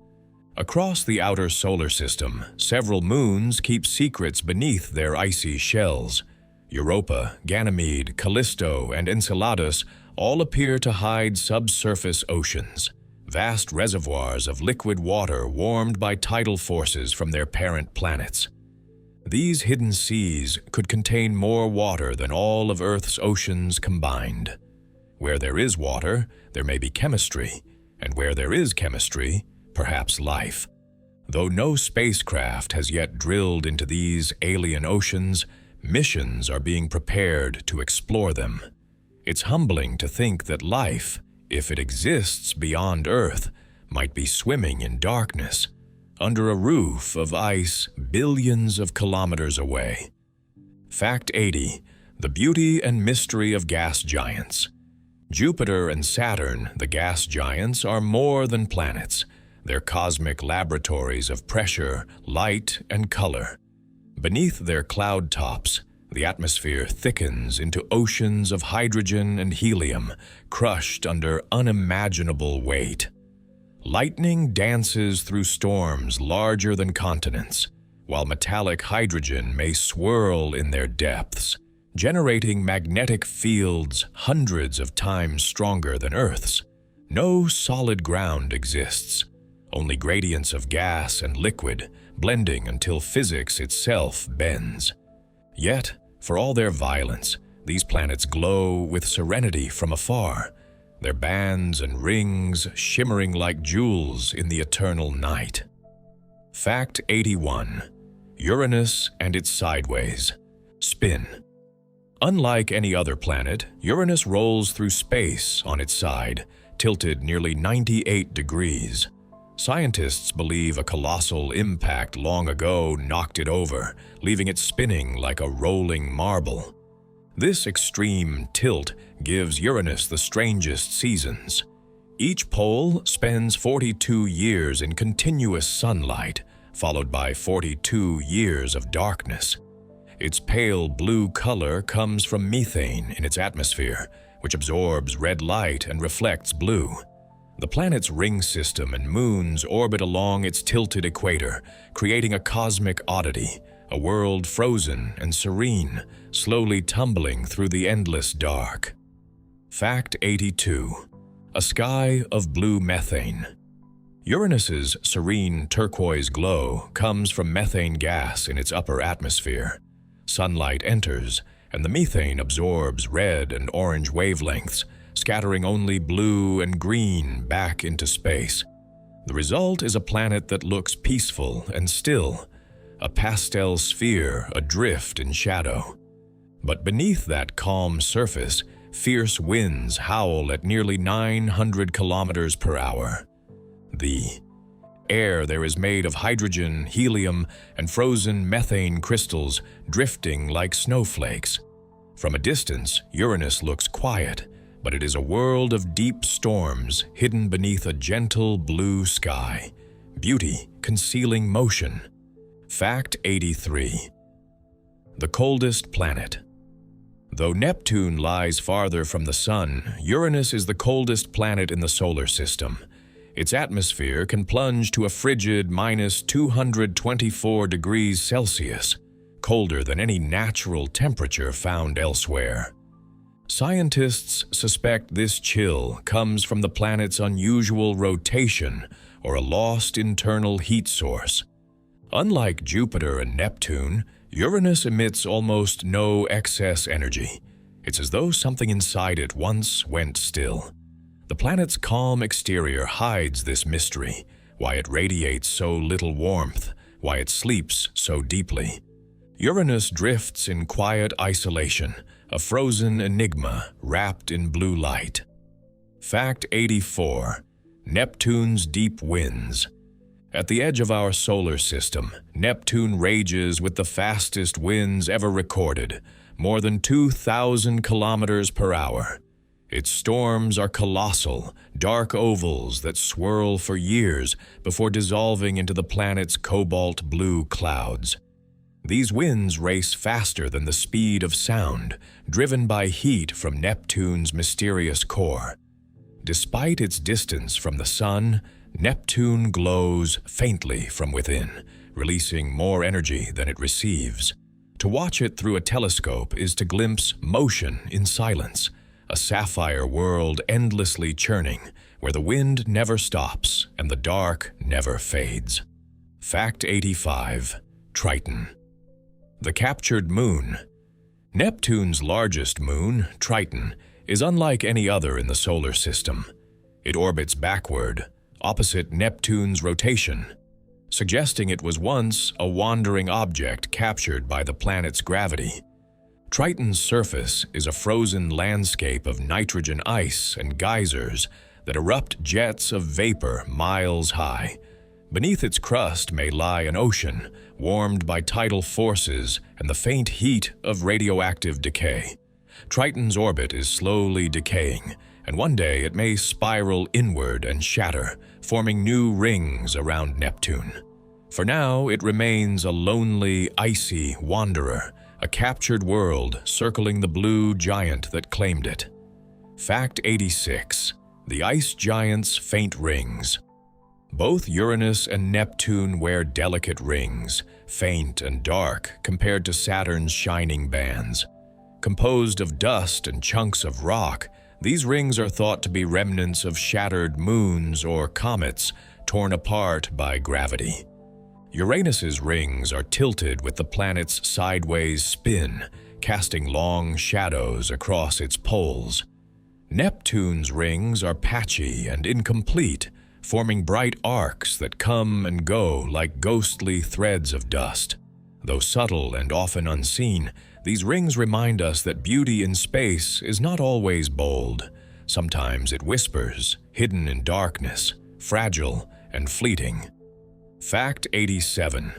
Across the outer solar system, several moons keep secrets beneath their icy shells. Europa, Ganymede, Callisto, and Enceladus all appear to hide subsurface oceans, vast reservoirs of liquid water warmed by tidal forces from their parent planets. These hidden seas could contain more water than all of Earth's oceans combined. Where there is water, there may be chemistry, and where there is chemistry, perhaps life. Though no spacecraft has yet drilled into these alien oceans, missions are being prepared to explore them. It's humbling to think that life, if it exists beyond Earth, might be swimming in darkness, under a roof of ice billions of kilometers away. Fact 80. The beauty and mystery of gas giants. Jupiter and Saturn, the gas giants, are more than planets. They're cosmic laboratories of pressure, light, and color. Beneath their cloud tops, the atmosphere thickens into oceans of hydrogen and helium, crushed under unimaginable weight. Lightning dances through storms larger than continents, while metallic hydrogen may swirl in their depths, generating magnetic fields hundreds of times stronger than Earth's. No solid ground exists, only gradients of gas and liquid, blending until physics itself bends. Yet, for all their violence, these planets glow with serenity from afar, their bands and rings shimmering like jewels in the eternal night. Fact 81. Uranus and its sideways spin. Unlike any other planet, Uranus rolls through space on its side, tilted nearly 98 degrees. Scientists believe a colossal impact long ago knocked it over, leaving it spinning like a rolling marble. This extreme tilt gives Uranus the strangest seasons. Each pole spends 42 years in continuous sunlight, followed by 42 years of darkness. Its pale blue color comes from methane in its atmosphere, which absorbs red light and reflects blue. The planet's ring system and moons orbit along its tilted equator, creating a cosmic oddity, a world frozen and serene, slowly tumbling through the endless dark. Fact 82. A sky of blue methane. Uranus's serene turquoise glow comes from methane gas in its upper atmosphere. Sunlight enters, and the methane absorbs red and orange wavelengths, scattering only blue and green back into space. The result is a planet that looks peaceful and still, a pastel sphere adrift in shadow. But beneath that calm surface, fierce winds howl at nearly 900 kilometers per hour. The air there is made of hydrogen, helium, and frozen methane crystals drifting like snowflakes. From a distance, Uranus looks quiet, but it is a world of deep storms hidden beneath a gentle blue sky, beauty concealing motion. Fact 83. The coldest planet. Though Neptune lies farther from the Sun, Uranus is the coldest planet in the solar system. Its atmosphere can plunge to a frigid -224 degrees Celsius, colder than any natural temperature found elsewhere. Scientists suspect this chill comes from the planet's unusual rotation or a lost internal heat source. Unlike Jupiter and Neptune, Uranus emits almost no excess energy. It's as though something inside it once went still. The planet's calm exterior hides this mystery, why it radiates so little warmth, why it sleeps so deeply. Uranus drifts in quiet isolation, a frozen enigma wrapped in blue light. Fact 84. Neptune's deep winds. At the edge of our solar system, Neptune rages with the fastest winds ever recorded, more than 2,000 kilometers per hour. Its storms are colossal, dark ovals that swirl for years before dissolving into the planet's cobalt blue clouds. These winds race faster than the speed of sound, driven by heat from Neptune's mysterious core. Despite its distance from the Sun, Neptune glows faintly from within, releasing more energy than it receives. To watch it through a telescope is to glimpse motion in silence, a sapphire world endlessly churning, where the wind never stops and the dark never fades. Fact 85. Triton. The captured moon. Neptune's largest moon, Triton, is unlike any other in the solar system. It orbits backward, opposite Neptune's rotation, suggesting it was once a wandering object captured by the planet's gravity. Triton's surface is a frozen landscape of nitrogen ice and geysers that erupt jets of vapor miles high. Beneath its crust may lie an ocean, warmed by tidal forces and the faint heat of radioactive decay. Triton's orbit is slowly decaying, and one day it may spiral inward and shatter, forming new rings around Neptune. For now, it remains a lonely, icy wanderer, a captured world circling the blue giant that claimed it. Fact 86. The ice giant's faint rings. Both Uranus and Neptune wear delicate rings, faint and dark compared to Saturn's shining bands. Composed of dust and chunks of rock, these rings are thought to be remnants of shattered moons or comets torn apart by gravity. Uranus's rings are tilted with the planet's sideways spin, casting long shadows across its poles. Neptune's rings are patchy and incomplete, forming bright arcs that come and go like ghostly threads of dust. Though subtle and often unseen, these rings remind us that beauty in space is not always bold. Sometimes it whispers, hidden in darkness, fragile and fleeting. Fact 87.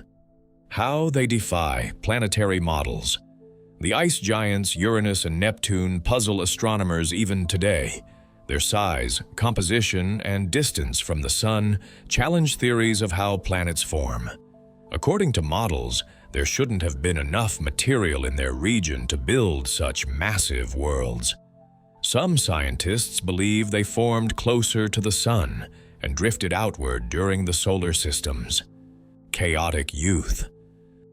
How they defy planetary models. The ice giants Uranus and Neptune puzzle astronomers even today. Their size, composition, and distance from the Sun challenge theories of how planets form. According to models, there shouldn't have been enough material in their region to build such massive worlds. Some scientists believe they formed closer to the Sun and drifted outward during the solar system's chaotic youth.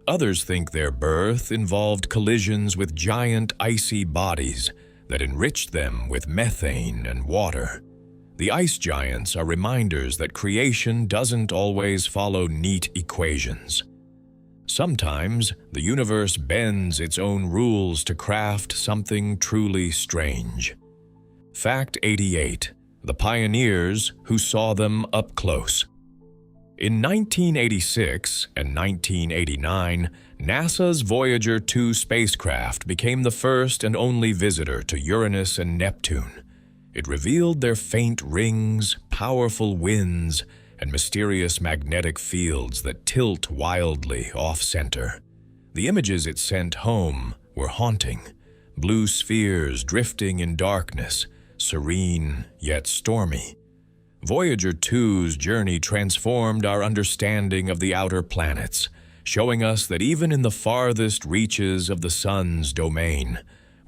Others think their birth involved collisions with giant icy bodies that enriched them with methane and water. The ice giants are reminders that creation doesn't always follow neat equations. Sometimes, the universe bends its own rules to craft something truly strange. Fact 88. The pioneers who saw them up close. In 1986 and 1989, NASA's Voyager 2 spacecraft became the first and only visitor to Uranus and Neptune. It revealed their faint rings, powerful winds, and mysterious magnetic fields that tilt wildly off-center. The images it sent home were haunting, blue spheres drifting in darkness, serene yet stormy. Voyager 2's journey transformed our understanding of the outer planets, showing us that even in the farthest reaches of the Sun's domain,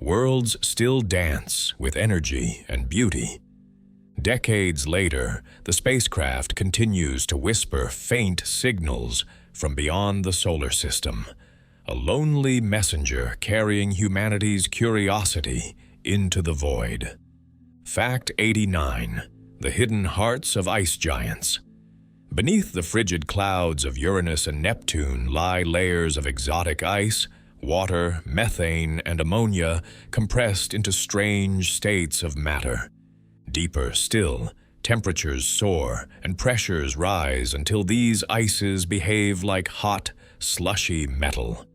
worlds still dance with energy and beauty. Decades later, the spacecraft continues to whisper faint signals from beyond the solar system, a lonely messenger carrying humanity's curiosity into the void. Fact 89. The hidden hearts of ice giants. Beneath the frigid clouds of Uranus and Neptune lie layers of exotic ice, water, methane, and ammonia compressed into strange states of matter. Deeper still, temperatures soar and pressures rise until these ices behave like hot, slushy metal.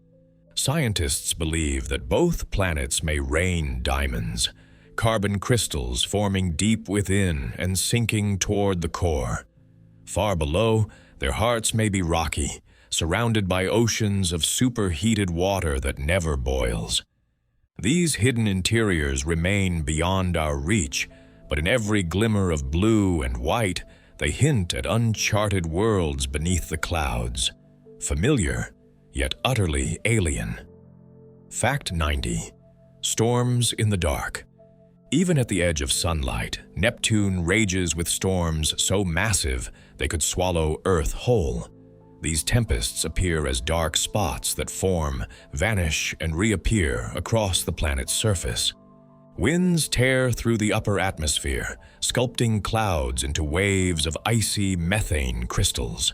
Scientists believe that both planets may rain diamonds, carbon crystals forming deep within and sinking toward the core. Far below, their hearts may be rocky, surrounded by oceans of superheated water that never boils. These hidden interiors remain beyond our reach, but in every glimmer of blue and white, they hint at uncharted worlds beneath the clouds, familiar, yet utterly alien. Fact 90. Storms in the dark. Even at the edge of sunlight, Neptune rages with storms so massive they could swallow Earth whole. These tempests appear as dark spots that form, vanish, and reappear across the planet's surface. Winds tear through the upper atmosphere, sculpting clouds into waves of icy methane crystals.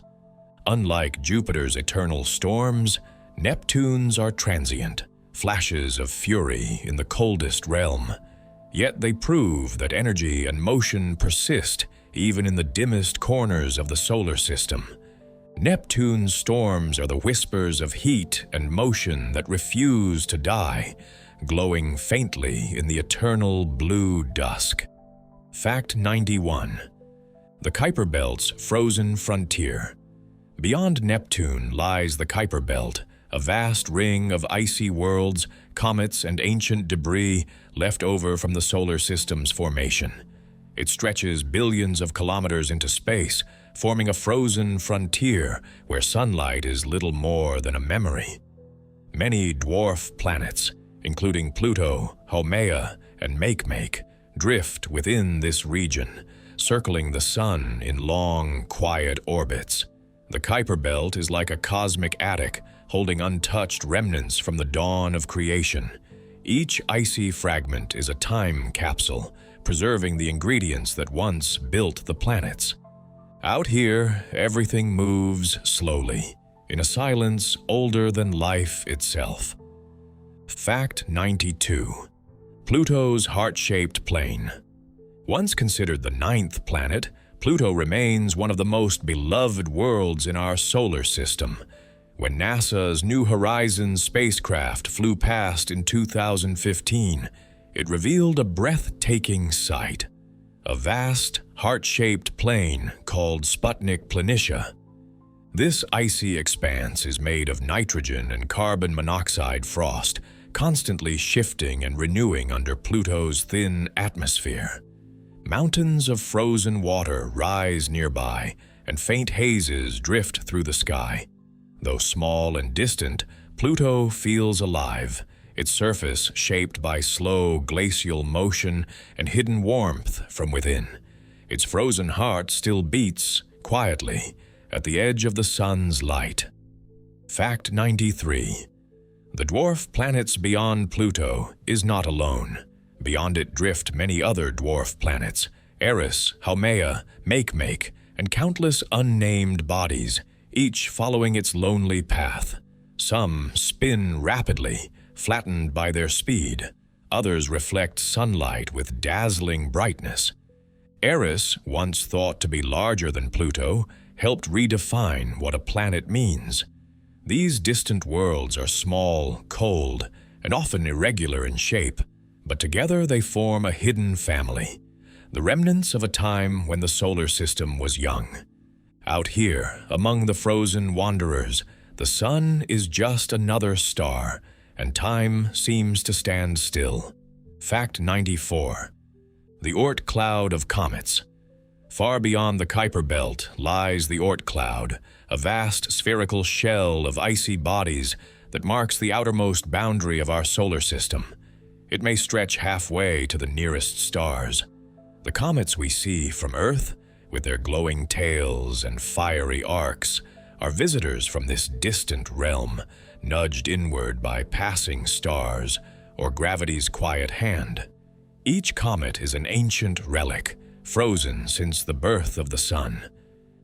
Unlike Jupiter's eternal storms, Neptune's are transient, flashes of fury in the coldest realm. Yet they prove that energy and motion persist even in the dimmest corners of the solar system. Neptune's storms are the whispers of heat and motion that refuse to die, glowing faintly in the eternal blue dusk. Fact 91. The Kuiper Belt's frozen frontier. Beyond Neptune lies the Kuiper Belt, a vast ring of icy worlds, comets, and ancient debris left over from the solar system's formation. It stretches billions of kilometers into space, forming a frozen frontier where sunlight is little more than a memory. Many dwarf planets, including Pluto, Haumea, and Makemake, drift within this region, circling the Sun in long, quiet orbits. The Kuiper Belt is like a cosmic attic, holding untouched remnants from the dawn of creation. Each icy fragment is a time capsule, preserving the ingredients that once built the planets. Out here, everything moves slowly, in a silence older than life itself. Fact 92. Pluto's heart-shaped plane. Once considered the 9th planet, Pluto remains one of the most beloved worlds in our solar system. When NASA's New Horizons spacecraft flew past in 2015, it revealed a breathtaking sight, a vast, heart-shaped plain called Sputnik Planitia. This icy expanse is made of nitrogen and carbon monoxide frost, constantly shifting and renewing under Pluto's thin atmosphere. Mountains of frozen water rise nearby, and faint hazes drift through the sky. Though small and distant, Pluto feels alive, its surface shaped by slow glacial motion and hidden warmth from within. Its frozen heart still beats, quietly, at the edge of the sun's light. Fact 93. The dwarf planets beyond Pluto is not alone. Beyond it drift many other dwarf planets, Eris, Haumea, Makemake, and countless unnamed bodies, each following its lonely path. Some spin rapidly, flattened by their speed. Others reflect sunlight with dazzling brightness. Eris, once thought to be larger than Pluto, helped redefine what a planet means. These distant worlds are small, cold, and often irregular in shape, but together they form a hidden family, the remnants of a time when the solar system was young. Out here, among the frozen wanderers, the sun is just another star, and time seems to stand still. Fact 94. The Oort cloud of comets. Far beyond the Kuiper Belt lies the Oort cloud, a vast spherical shell of icy bodies that marks the outermost boundary of our solar system. It may stretch halfway to the nearest stars. The comets we see from Earth, with their glowing tails and fiery arcs, are visitors from this distant realm, nudged inward by passing stars or gravity's quiet hand. Each comet is an ancient relic, frozen since the birth of the sun.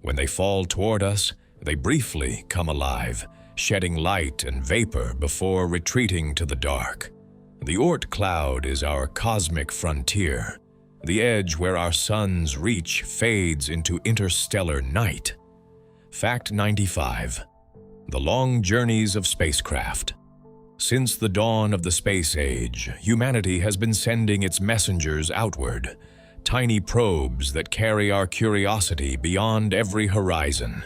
When they fall toward us, they briefly come alive, shedding light and vapor before retreating to the dark. The Oort cloud is our cosmic frontier. The edge where our sun's reach fades into interstellar night. Fact 95. The long journeys of spacecraft. Since the dawn of the space age, humanity has been sending its messengers outward, tiny probes that carry our curiosity beyond every horizon.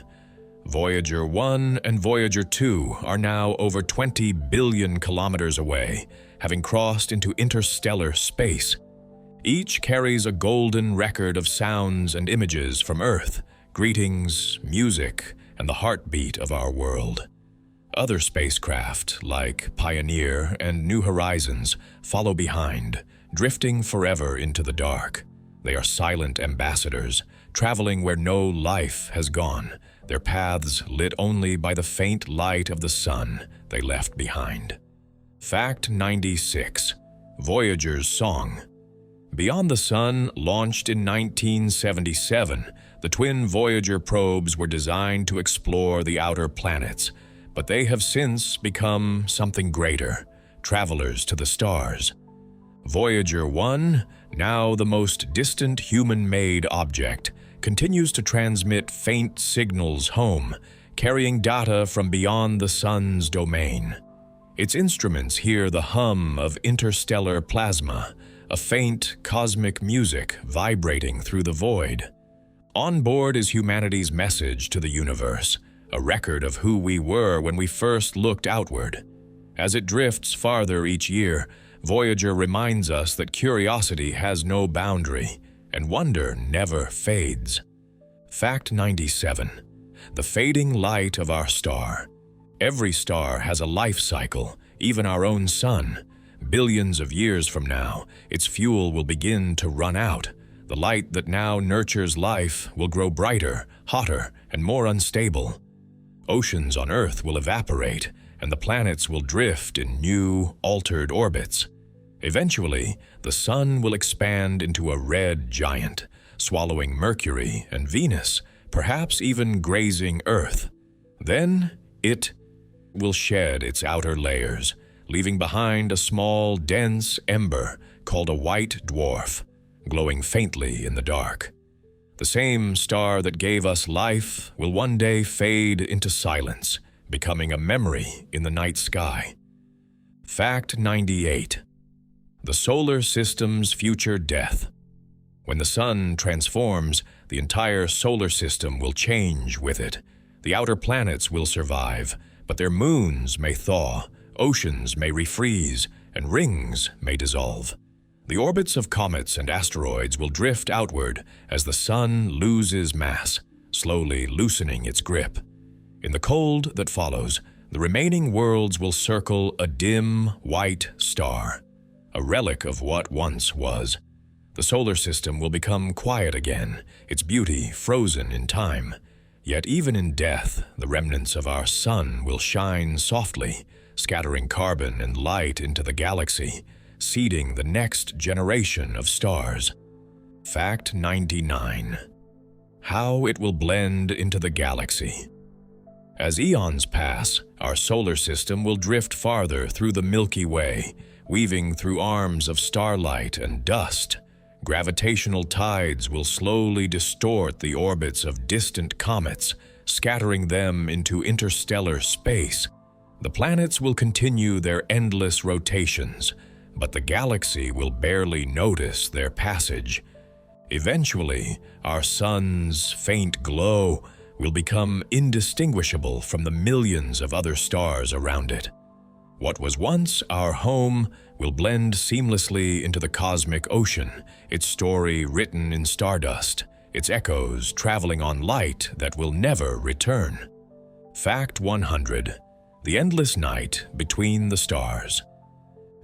Voyager 1 and Voyager 2 are now over 20 billion kilometers away, having crossed into interstellar space. Each carries a golden record of sounds and images from Earth, greetings, music, and the heartbeat of our world. Other spacecraft, like Pioneer and New Horizons, follow behind, drifting forever into the dark. They are silent ambassadors, traveling where no life has gone, their paths lit only by the faint light of the sun they left behind. Fact 96. Voyager's Song. Beyond the Sun, launched in 1977, the twin Voyager probes were designed to explore the outer planets, but they have since become something greater, travelers to the stars. Voyager 1, now the most distant human-made object, continues to transmit faint signals home, carrying data from beyond the Sun's domain. Its instruments hear the hum of interstellar plasma, a faint cosmic music vibrating through the void. On board is humanity's message to the universe, a record of who we were when we first looked outward. As it drifts farther each year, Voyager reminds us that curiosity has no boundary, and wonder never fades. Fact 97. The fading light of our star. Every star has a life cycle, even our own sun. Billions of years from now, its fuel will begin to run out. The light that now nurtures life will grow brighter, hotter, and more unstable. Oceans on Earth will evaporate, and the planets will drift in new, altered orbits. Eventually, the Sun will expand into a red giant, swallowing Mercury and Venus, perhaps even grazing Earth. Then, it will shed its outer layers, leaving behind a small, dense ember called a white dwarf, glowing faintly in the dark. The same star that gave us life will one day fade into silence, becoming a memory in the night sky. Fact 98. The solar system's future death. When the sun transforms, the entire solar system will change with it. The outer planets will survive, but their moons may thaw, oceans may refreeze, and rings may dissolve. The orbits of comets and asteroids will drift outward as the sun loses mass, slowly loosening its grip. In the cold that follows, the remaining worlds will circle a dim, white star, a relic of what once was. The solar system will become quiet again, its beauty frozen in time. Yet even in death, the remnants of our sun will shine softly, scattering carbon and light into the galaxy, seeding the next generation of stars. Fact 99. How it will blend into the galaxy. As eons pass, our solar system will drift farther through the Milky Way, weaving through arms of starlight and dust. Gravitational tides will slowly distort the orbits of distant comets, scattering them into interstellar space. The planets will continue their endless rotations, but the galaxy will barely notice their passage. Eventually, our sun's faint glow will become indistinguishable from the millions of other stars around it. What was once our home will blend seamlessly into the cosmic ocean, its story written in stardust, its echoes traveling on light that will never return. Fact 100. The endless night between the stars.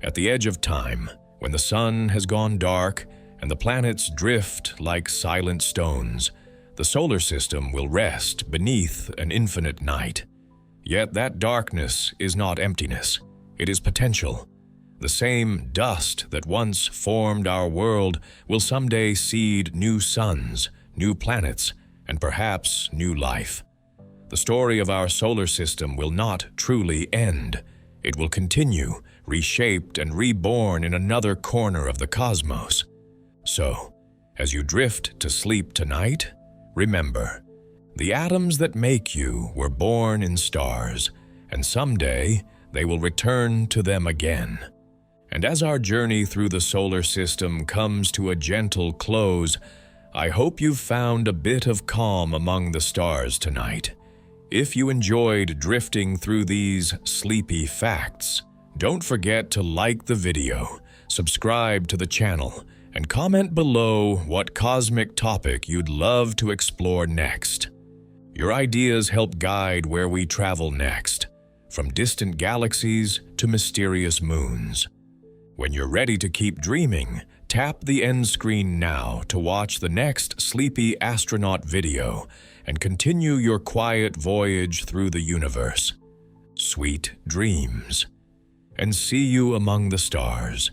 At the edge of time, When the sun has gone dark and the planets drift like silent stones, the solar system will rest beneath an infinite night. Yet that darkness is not emptiness, it is potential. The same dust that once formed our world will someday seed new suns, new planets, and perhaps new life. The story of our solar system will not truly end. It will continue, reshaped and reborn in another corner of the cosmos. So, as you drift to sleep tonight, remember, the atoms that make you were born in stars, and someday they will return to them again. And as our journey through the solar system comes to a gentle close, I hope you've found a bit of calm among the stars tonight. If you enjoyed drifting through these sleepy facts, don't forget to like the video, subscribe to the channel, and comment below what cosmic topic you'd love to explore next. Your ideas help guide where we travel next, from distant galaxies to mysterious moons. When you're ready to keep dreaming, tap the end screen now to watch the next Sleepy Astronaut video and continue your quiet voyage through the universe. Sweet dreams, and see you among the stars.